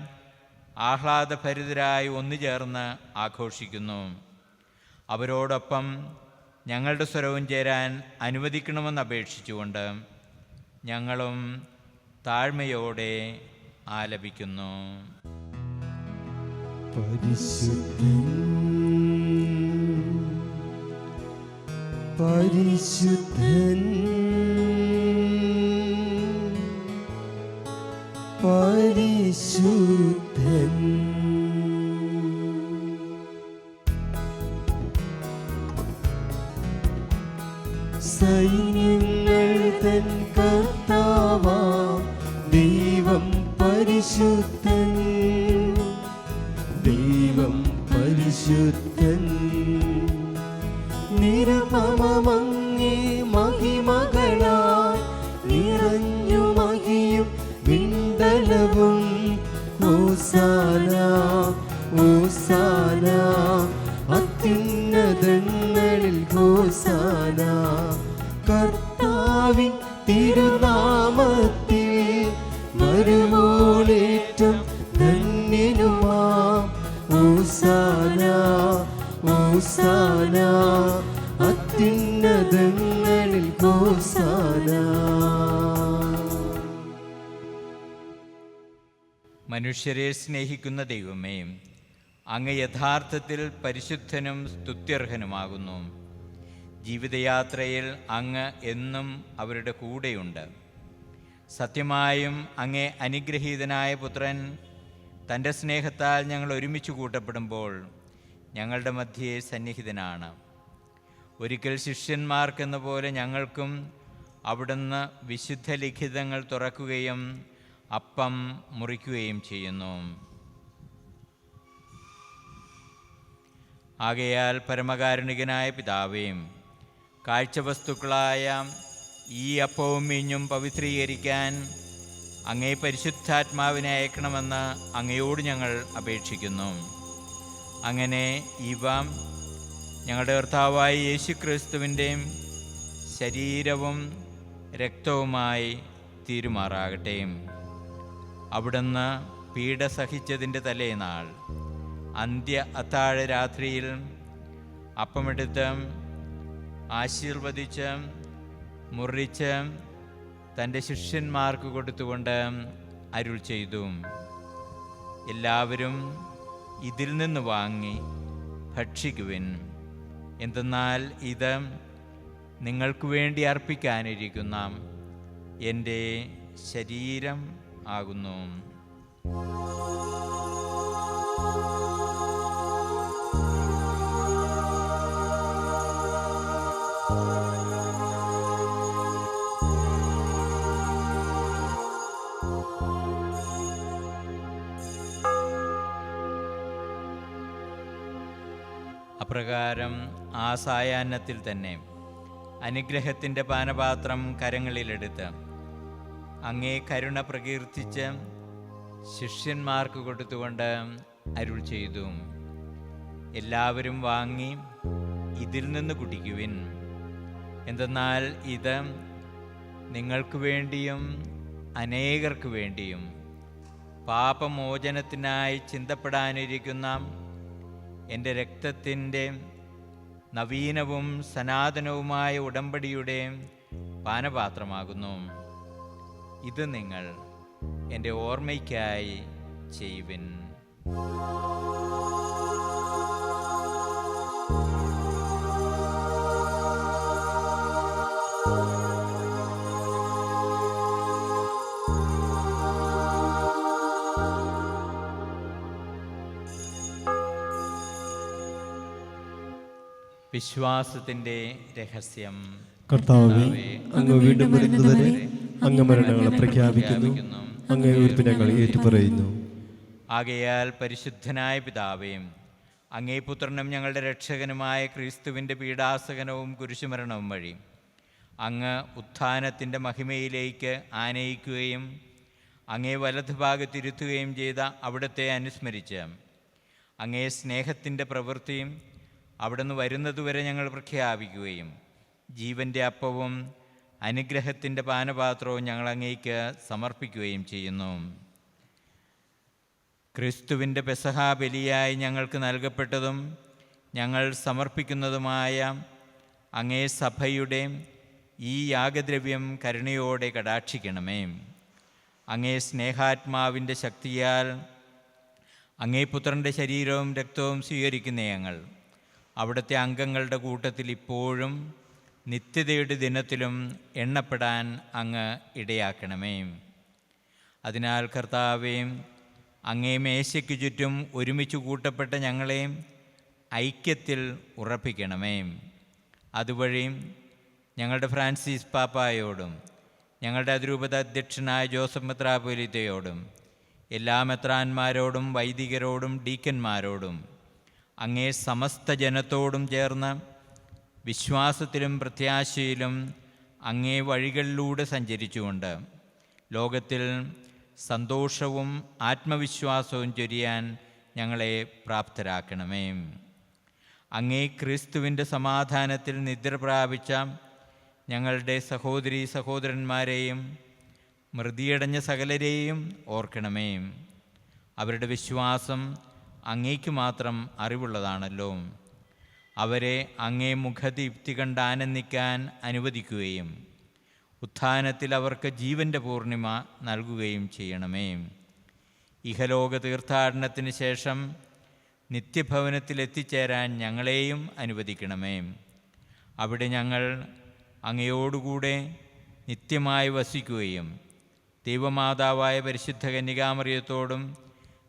ആഹ്ലാദഭരിതരായി ഒന്നുചേർന്ന് ആഘോഷിക്കുന്നു. അവരോടൊപ്പം ഞങ്ങളുടെ സ്വരവും ചേരാൻ അനുവദിക്കണമെന്ന് അപേക്ഷിച്ചുകൊണ്ട് ഞങ്ങളും താഴ്മയോടെ ആലപിക്കുന്നു. പരിശുദ്ധൻ പരിശുദ്ധൻ പരിശുദ്ധൻ സൈന്യങ്ങൾ തൻ കർത്താവാം ദൈവം പരിശുദ്ധൻ, ദൈവം പരിശുദ്ധൻ. നിരമമങ്ങേ മഹിമകളാൽ നിറഞ്ഞു മഹിയും വിണ്ടലവും. ഹോസാന ഹോസാന അത്യുന്നതങ്ങളിൽ ഹോസാന. കർത്താവിൻ തിരുനാമത്തിൽ വരുവോളേറ്റം ധന്യനുമാം. ഹോസാന ഹോസാന അത്യുന്നതങ്ങളിൽ ഹോസാന. മനുഷ്യരെ സ്നേഹിക്കുന്ന ദൈവമേ, അങ്ങ് യഥാർത്ഥത്തിൽ പരിശുദ്ധനും സ്തുത്യർഹനുമാകുന്നു. ജീവിതയാത്രയിൽ അങ്ങ് എന്നും അവരുടെ കൂടെയുണ്ട്. സത്യമായും അങ്ങേ അനുഗ്രഹീതനായ പുത്രൻ തൻ്റെ സ്നേഹത്താൽ ഞങ്ങൾ ഒരുമിച്ച് കൂട്ടപ്പെടുമ്പോൾ ഞങ്ങളുടെ മധ്യേ സന്നിഹിതനാണ്. ഒരിക്കൽ ശിഷ്യന്മാർക്കെന്ന പോലെ ഞങ്ങൾക്കും അവിടുന്ന് വിശുദ്ധ ലിഖിതങ്ങൾ തുറക്കുകയും അപ്പം മുറിക്കുകയും ചെയ്യുന്നു. ആകയാൽ പരമകാരുണികനായ പിതാവേ, കാഴ്ചവസ്തുക്കളായ ഈ അപ്പവും വീഞ്ഞും പവിത്രീകരിക്കാൻ അങ്ങേ പരിശുദ്ധാത്മാവിനെ അയക്കണമെന്ന് അങ്ങയോട് ഞങ്ങൾ അപേക്ഷിക്കുന്നു. അങ്ങനെ ഇവ ഞങ്ങളുടെ കർത്താവായ യേശുക്രിസ്തുവിൻ്റെ ശരീരവും രക്തവുമായി തീരുമാറാകട്ടെ. അവിടുന്ന് പീഡ സഹിച്ചതിൻ്റെ തലേനാൾ അന്ത്യ അത്താഴ രാത്രിയിൽ അപ്പമെടുത്ത് ആശീർവദിച്ച് മുറിച്ച് തൻ്റെ ശിഷ്യന്മാർക്ക് കൊടുത്തുകൊണ്ട് അരുൾ ചെയ്തു, എല്ലാവരും ഇതിൽ നിന്ന് വാങ്ങി ഭക്ഷിക്കുവിൻ. എന്തെന്നാൽ ഇത് നിങ്ങൾക്ക് വേണ്ടി അർപ്പിക്കാനിരിക്കുന്ന എൻ്റെ ശരീരം ആകുന്നു. അപ്രകാരം ആ സായാഹ്നത്തിൽ തന്നെ അനുഗ്രഹത്തിൻ്റെ പാനപാത്രം കരങ്ങളിലെടുത്ത് അങ്ങേ കരുണ പ്രകീർത്തിച്ച് ശിഷ്യന്മാർക്ക് കൊടുത്തുകൊണ്ട് അരുൾ ചെയ്തു, എല്ലാവരും വാങ്ങി ഇതിൽ നിന്ന് കുടിക്കുവിൻ. എന്തെന്നാൽ ഇത് നിങ്ങൾക്ക് വേണ്ടിയും അനേകർക്ക് വേണ്ടിയും പാപമോചനത്തിനായി ചിന്തപ്പെടാനിരിക്കുന്ന എൻ്റെ രക്തത്തിൻ്റെ നവീനവും സനാതനവുമായ ഉടമ്പടിയുടെ പാനപാത്രമാകുന്നു. ഇത് നിങ്ങൾ എൻ്റെ ഓർമ്മയ്ക്കായി ചെയ്യുവിൻ. വിശ്വാസത്തിൻ്റെ രഹസ്യം. കർത്താവേ, അങ്ങ് വീണ്ടും വരുന്നതുവരെ അങ്ങ് മരണങ്ങളെ പ്രഖ്യാപിക്കുന്നു, അങ്ങേ ഉയർപ്പ് ഞങ്ങൾ ഏറ്റുപറയുന്നു. ആകയാൽ പരിശുദ്ധനായ പിതാവേ, അങ്ങേ പുത്രനും ഞങ്ങളുടെ രക്ഷകനുമായ ക്രിസ്തുവിൻ്റെ പീഡാസകനവും കുരിശുമരണവും വഴി അങ്ങ് ഉത്ഥാനത്തിൻ്റെ മഹിമയിലേക്ക് ആനയിക്കുകയും അങ്ങേ വലതുഭാഗത്തിരുത്തുകയും ചെയ്ത അവിടുത്തെ അനുസ്മരിച്ച് അങ്ങേ സ്നേഹത്തിൻ്റെ പ്രവൃത്തിയും അവിടുന്ന് വരുന്നതുവരെ ഞങ്ങൾ പ്രഖ്യാപിക്കുകയും ജീവൻ്റെ അപ്പവും അനുഗ്രഹത്തിൻ്റെ പാനപാത്രവും ഞങ്ങൾ അങ്ങേക്ക് സമർപ്പിക്കുകയും ചെയ്യുന്നു. ക്രിസ്തുവിൻ്റെ പെസഹാ ബലിയായി ഞങ്ങൾക്ക് നൽകപ്പെട്ടതും ഞങ്ങൾ സമർപ്പിക്കുന്നതുമായ അങ്ങേ സഭയുടെ ഈ യാഗദ്രവ്യം കരുണയോടെ കടാക്ഷിക്കണമേ. അങ്ങേ സ്നേഹാത്മാവിൻ്റെ ശക്തിയാൽ അങ്ങേ പുത്രൻ്റെ ശരീരവും രക്തവും സ്വീകരിക്കുന്ന ഞങ്ങൾ അവിടുത്തെ അംഗങ്ങളുടെ കൂട്ടത്തിൽ ഇപ്പോഴും നിത്യതയുടെ ദിനത്തിലും എണ്ണപ്പെടാൻ അങ്ങ് ഇടയാക്കണമേ. അതിനാൽ കർത്താവേ, അങ്ങേ മേശയ്ക്ക് ചുറ്റും ഒരുമിച്ച് കൂട്ടപ്പെട്ട ഞങ്ങളെ ഐക്യത്തിൽ ഉറപ്പിക്കണമേ. അതുവഴി ഞങ്ങളുടെ ഫ്രാൻസിസ് പാപ്പായോടും ഞങ്ങളുടെ അതിരൂപത അധ്യക്ഷനായ ജോസഫ് മെത്രാപ്പൊലീത്തയോടും എല്ലാ മെത്രാന്മാരോടും വൈദികരോടും ഡീക്കന്മാരോടും അങ്ങേ സമസ്ത ജനത്തോടും ചേർന്ന് വിശ്വാസത്തിലും പ്രത്യാശയിലും അങ്ങേ വഴികളിലൂടെ സഞ്ചരിച്ചുകൊണ്ട് ലോകത്തിൽ സന്തോഷവും ആത്മവിശ്വാസവും ചൊരിയാൻ ഞങ്ങളെ പ്രാപ്തരാക്കണമേ. അങ്ങേ ക്രിസ്തുവിൻ്റെ സമാധാനത്തിൽ നിദ്ര പ്രാപിച്ച ഞങ്ങളുടെ സഹോദരീ സഹോദരന്മാരെയും മൃതിയടഞ്ഞ സകലരെയും ഓർക്കണമേ. അവരുടെ വിശ്വാസം അങ്ങേക്ക് മാത്രം അറിവുള്ളതാണല്ലോ. അവരെ അങ്ങേ മുഖദീപ്തി കണ്ട് ആനന്ദിക്കാൻ അനുവദിക്കുകയും ഉത്ഥാനത്തിൽ അവർക്ക് ജീവൻ്റെ പൂർണിമ നൽകുകയും ചെയ്യണമേ. ഇഹലോക തീർത്ഥാടനത്തിന് ശേഷം നിത്യഭവനത്തിൽ എത്തിച്ചേരാൻ ഞങ്ങളെയും അനുവദിക്കണമേ. അവിടെ ഞങ്ങൾ അങ്ങയോടുകൂടെ നിത്യമായി വസിക്കുകയും ദൈവമാതാവായ പരിശുദ്ധ കന്യകാമറിയത്തോടും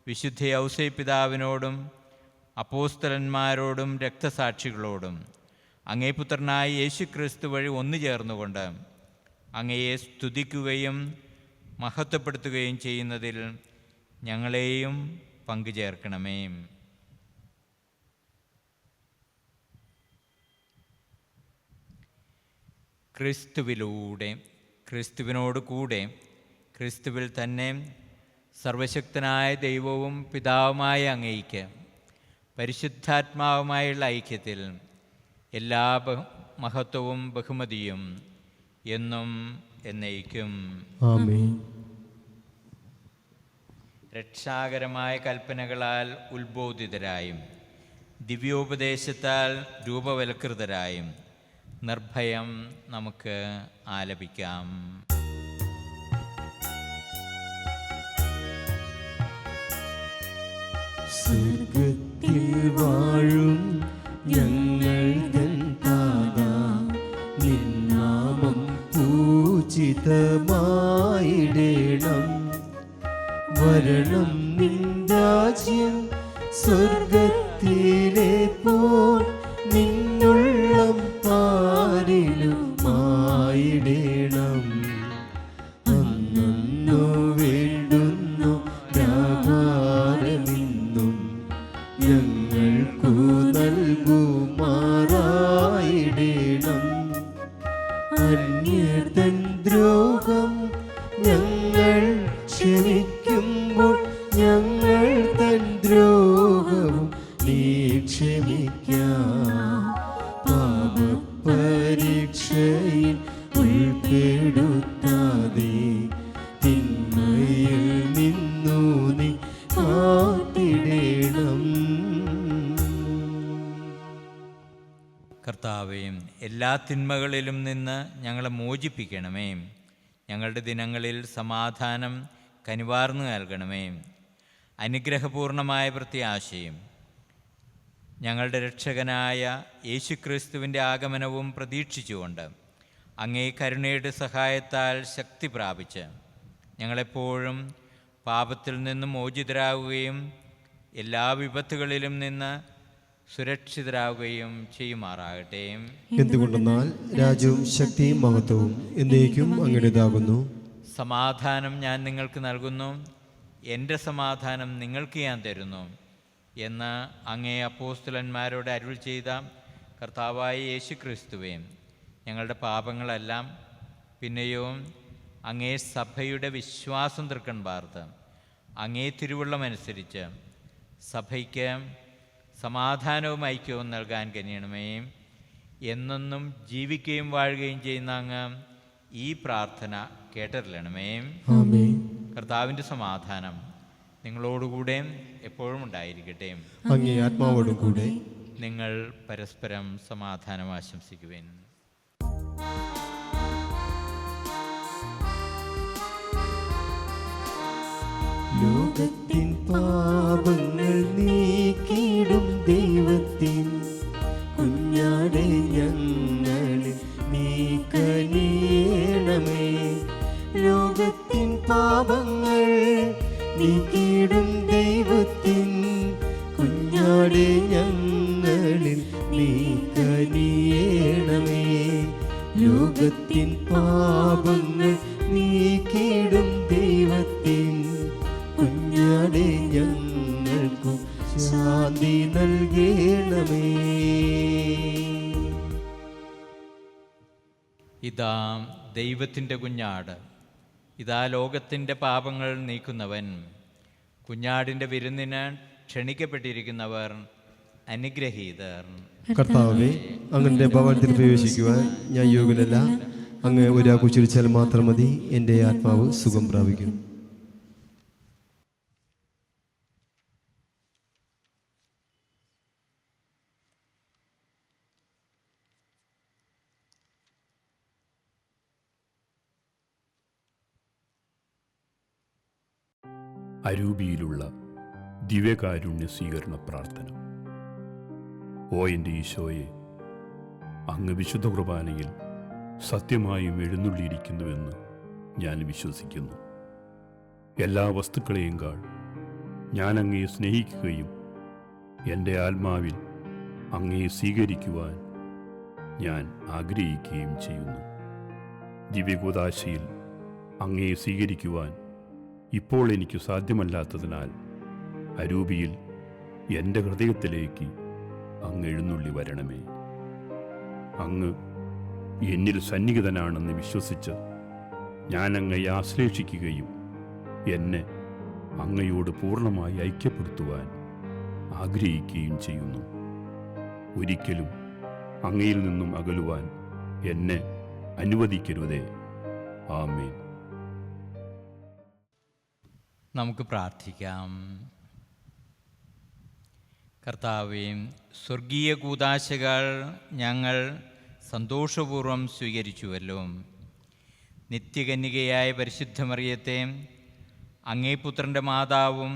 വിശുദ്ധ ഔസേപ്പിതാവിനോടും അപ്പോസ്തലന്മാരോടും രക്തസാക്ഷികളോടും അങ്ങേ പുത്രനായ യേശുക്രിസ്തു വഴി ഒന്നു ചേർന്നുകൊണ്ട് അങ്ങയെ സ്തുതിക്കുകയും മഹത്വപ്പെടുത്തുകയും ചെയ്യുന്നതിൽ ഞങ്ങളെയും പങ്കുചേർക്കണമേ. ക്രിസ്തുവിലൂടെ, ക്രിസ്തുവിനോട് കൂടെ, ക്രിസ്തുവിൽ തന്നെ സർവശക്തനായ ദൈവവും പിതാവുമായ അങ്ങയ്ക്ക് പരിശുദ്ധാത്മാവുമായുള്ള ഐക്യത്തിൽ എല്ലാ മഹത്വവും ബഹുമതിയും എന്നും എന്നേക്കും ആമേൻ. രക്ഷാകരമായ കൽപ്പനകളാൽ ഉത്ബോധിതരായും ദിവ്യോപദേശത്താൽ രൂപവൽകൃതരായും നിർഭയം നമുക്ക് ആലപിക്കാം. സ്വർഗത്തിൽ വാഴും ഞങ്ങൾ തൻ താതാ, നിൻ നാമം പൂജിതമായിടേണം. വരണം നിൻ രാജ്യം സ്വർഗത്തിലെ പോൽ നിന്നുള്ളം പാരിലുമായിടേണം. അന്നു വേണ്ടുന്നു ആഹാരമിന്നും ഞങ്ങൾക്കു നൽകുമാറായിടേണം. അന്യതൻ ദ്രോഹം ഞങ്ങൾ ക്ഷമിക്കുമ്പോൾ ഞങ്ങൾ തൻ ദ്രോഹവും നീ ക്ഷമിക്കാം. പാപപരീക്ഷയിൽ ഉൾപ്പെടുത്താതെ തിന്മയിൽ നിന്നു നീ കാത്തിടേണം. കർത്താവേ, എല്ലാ തിന്മകളിലും നിന്ന് ഞങ്ങളെ മോചിപ്പിക്കണമേ. ഞങ്ങളുടെ ദിനങ്ങളിൽ സമാധാനം കനിവാർന്നു നൽകണമേ. അനുഗ്രഹപൂർണമായ പ്രത്യാശയും ഞങ്ങളുടെ രക്ഷകനായ യേശുക്രിസ്തുവിൻ്റെ ആഗമനവും പ്രതീക്ഷിച്ചുകൊണ്ട് അങ്ങേ കരുണയുടെ സഹായത്താൽ ശക്തി പ്രാപിച്ച് ഞങ്ങളെപ്പോഴും പാപത്തിൽ നിന്നും മോചിതരാകുകയും എല്ലാ വിപത്തുകളിലും നിന്ന് സുരക്ഷിതരാകുകയും ചെയ്യുമാറാകട്ടെ. എന്തുകൊണ്ടെന്നാൽ രാജ്യവും ശക്തിയും മഹത്വവും എന്നേക്കും അങ്ങയുടേതാകുന്നു. സമാധാനം ഞാൻ നിങ്ങൾക്ക് നൽകുന്നു, എൻ്റെ സമാധാനം നിങ്ങൾക്ക് ഞാൻ തരുന്നു എന്ന് അങ്ങേ അപ്പോസ്തലന്മാരോട് അരുൾ ചെയ്ത കർത്താവായ യേശുക്രിസ്തുവേ, ഞങ്ങളുടെ പാപങ്ങളെല്ലാം പിന്നെയോ അങ്ങേ സഭയുടെ വിശ്വാസം തൃക്കൺ പാർത്ത് അങ്ങേ തിരുവുള്ളമനുസരിച്ച് സഭയ്ക്ക് സമാധാനവും ഐക്യവും നൽകാൻ കനിയണമേ. എന്നെന്നും ജീവിക്കുകയും വാഴുകയും ചെയ്യുന്ന അങ്ങ് ഈ പ്രാർത്ഥന കേട്ടറിയണമേ. ആമേൻ. കർത്താവിൻ്റെ സമാധാനം നിങ്ങളോടുകൂടെ എപ്പോഴും ഉണ്ടായിരിക്കട്ടെ. അങ്ങേ ആത്മാവോടും കൂടെ. നിങ്ങൾ പരസ്പരം സമാധാനം ആശംസിക്കുവേൻ. ലോകത്തിൻ പാപങ്ങൾ നീക്കിടും ദൈവത്തിൻ കുഞ്ഞാടെ ഞങ്ങളിൽ നീ കനിയണമേ. ലോകത്തിൻ പാപങ്ങൾ നീക്കിടും ദൈവത്തിൻ കുഞ്ഞാടെ ഞങ്ങളിൽ നീ കനിയണമേ. ലോകത്തിൻ പാപങ്ങൾ നീക്കിടും ദൈവത്തിൻ കുഞ്ഞാടെ ഞങ്ങൾക്കും ശാന്തി നൽകണമേ. ഇതാ ദൈവത്തിൻ്റെ കുഞ്ഞാട്, ഇതാ ലോകത്തിൻ്റെ പാപങ്ങൾ നീക്കുന്നവൻ. കുഞ്ഞാടിൻ്റെ വിരുന്നിന് ക്ഷണിക്കപ്പെട്ടിരിക്കുന്നവർ അനുഗ്രഹീതർ. കർത്താവേ, അങ്ങയുടെ ഭവനത്തിൽ പ്രവേശിക്കുവാൻ ഞാൻ യോഗ്യനല്ല. അങ്ങ് ഒരാൾക്ക് ഉച്ചരിച്ചാൽ മാത്രം മതി, എൻ്റെ ആത്മാവ് സുഖം പ്രാപിക്കും. അരൂപിയിലുള്ള ദിവ്യകാരുണ്യ സ്വീകരണ പ്രാർത്ഥന. ഓ എൻ്റെ ഈശോയെ, അങ്ങ് വിശുദ്ധ കുർബാനയിൽ സത്യമായും എഴുന്നള്ളിയിരിക്കുന്നുവെന്ന് ഞാൻ വിശ്വസിക്കുന്നു. എല്ലാ വസ്തുക്കളെയും കാൾ ഞാൻ അങ്ങയെ സ്നേഹിക്കുകയും എൻ്റെ ആത്മാവിൽ അങ്ങയെ സ്വീകരിക്കുവാൻ ഞാൻ ആഗ്രഹിക്കുകയും ചെയ്യുന്നു. ദിവ്യകൂദാശയിൽ അങ്ങയെ സ്വീകരിക്കുവാൻ ഇപ്പോൾ എനിക്ക് സാധ്യമല്ലാത്തതിനാൽ അരൂപിയിൽ എൻ്റെ ഹൃദയത്തിലേക്ക് അങ്ങ് എഴുന്നള്ളി വരണമേ. അങ്ങ് എന്നിൽ സന്നിഹിതനാണെന്ന് വിശ്വസിച്ച് ഞാൻ അങ്ങയെ ആശ്ലേഷിക്കുകയും എന്നെ അങ്ങയോട് പൂർണ്ണമായി ഐക്യപ്പെടുത്തുവാൻ ആഗ്രഹിക്കുകയും ചെയ്യുന്നു. ഒരിക്കലും അങ്ങയിൽ നിന്നും അകലുവാൻ എന്നെ അനുവദിക്കരുതേ. ആമേൻ. നമുക്ക് പ്രാർത്ഥിക്കാം. കർത്താവേ, സ്വർഗീയ കൂദാശകൾ ഞങ്ങൾ സന്തോഷപൂർവ്വം സ്വീകരിച്ചുവല്ലോ. നിത്യകന്യകയായ പരിശുദ്ധ മറിയത്തെ അങ്ങേ പുത്രൻ്റെ മാതാവും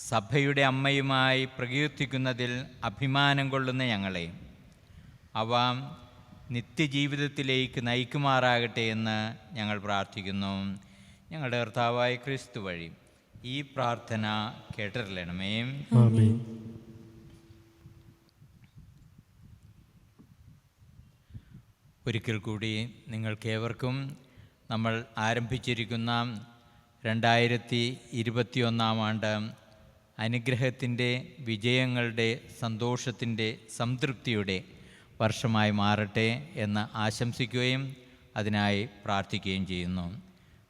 സഭയുടെ അമ്മയുമായി പ്രകീർത്തിക്കുന്നതിൽ അഭിമാനം കൊള്ളുന്ന ഞങ്ങളെ അവ നിത്യജീവിതത്തിലേക്ക് നയിക്കുമാറാകട്ടെ എന്ന് ഞങ്ങൾ പ്രാർത്ഥിക്കുന്നു. ഞങ്ങളുടെ കർത്താവായ ക്രിസ്തു വഴി ഈ പ്രാർത്ഥന കേട്ടറിയണമേ. ആമേൻ. ഒരിക്കൽ കൂടി നിങ്ങൾക്കേവർക്കും നമ്മൾ ആരംഭിച്ചിരിക്കുന്ന 2021 ആണ്ട് അനുഗ്രഹത്തിൻ്റെ, വിജയങ്ങളുടെ, സന്തോഷത്തിൻ്റെ, സംതൃപ്തിയുടെ വർഷമായി മാറട്ടെ എന്ന് ആശംസിക്കുകയും അതിനായി പ്രാർത്ഥിക്കുകയും ചെയ്യുന്നു.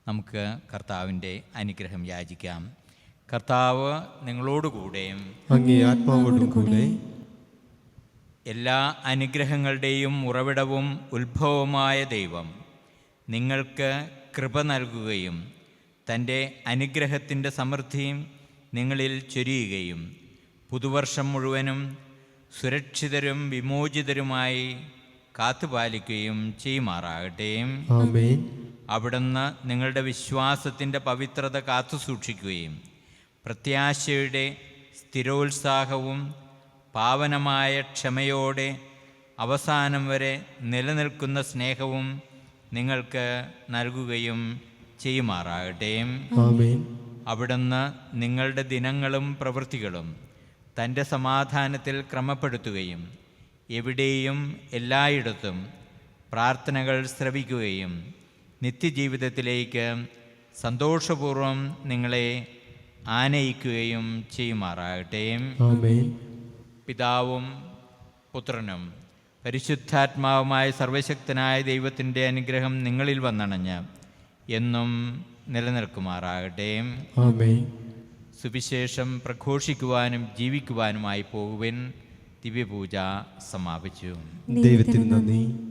നമുക്ക് കർത്താവിൻ്റെ അനുഗ്രഹം യാചിക്കാം. കർത്താവ് നിങ്ങളോടുകൂടെയും അങ്ങേ ആത്മാവോടും കൂടെ. എല്ലാ അനുഗ്രഹങ്ങളുടെയും ഉറവിടവും ഉത്ഭവമായ ദൈവം നിങ്ങൾക്ക് കൃപ നൽകുകയും തൻ്റെ അനുഗ്രഹത്തിൻ്റെ സമൃദ്ധിയും നിങ്ങളിൽ ചൊരിയുകയും പുതുവർഷം മുഴുവനും സുരക്ഷിതരും വിമോചിതരുമായി കാത്തുപാലിക്കുകയും ചെയ്യുമാറാകട്ടെ. ആമേൻ. അവിടുന്ന് നിങ്ങളുടെ വിശ്വാസത്തിൻ്റെ പവിത്രത കാത്തുസൂക്ഷിക്കുകയും പ്രത്യാശയുടെ സ്ഥിരോത്സാഹവും പാവനമായ ക്ഷമയോടെ അവസാനം വരെ നിലനിൽക്കുന്ന സ്നേഹവും നിങ്ങൾക്ക് നൽകുകയും ചെയ്യുമാറാകട്ടെ. ആമേൻ. അവിടുന്ന് നിങ്ങളുടെ ദിനങ്ങളും പ്രവൃത്തികളും തൻ്റെ സമാധാനത്തിൽ ക്രമപ്പെടുത്തുകയും എവിടെയും എല്ലായിടത്തും പ്രാർത്ഥനകൾ ശ്രവിക്കുകയും നിത്യജീവിതത്തിലേക്ക് സന്തോഷപൂർവ്വം നിങ്ങളെ ആനയിക്കുകയും ചെയ്യുമാറാകട്ടെ. ആമേൻ. പിതാവും പുത്രനും പരിശുദ്ധാത്മാവുമായ സർവശക്തനായ ദൈവത്തിൻ്റെ അനുഗ്രഹം നിങ്ങളിൽ വന്നണഞ്ഞ് എന്നും നിലനിൽക്കുമാറാകട്ടെ. ആമേൻ. സുവിശേഷം പ്രഘോഷിക്കുവാനും ജീവിക്കുവാനുമായി പോകുവിൻ. ദിവ്യപൂജ സമാപിച്ചു. ദൈവത്തിന് നന്ദി.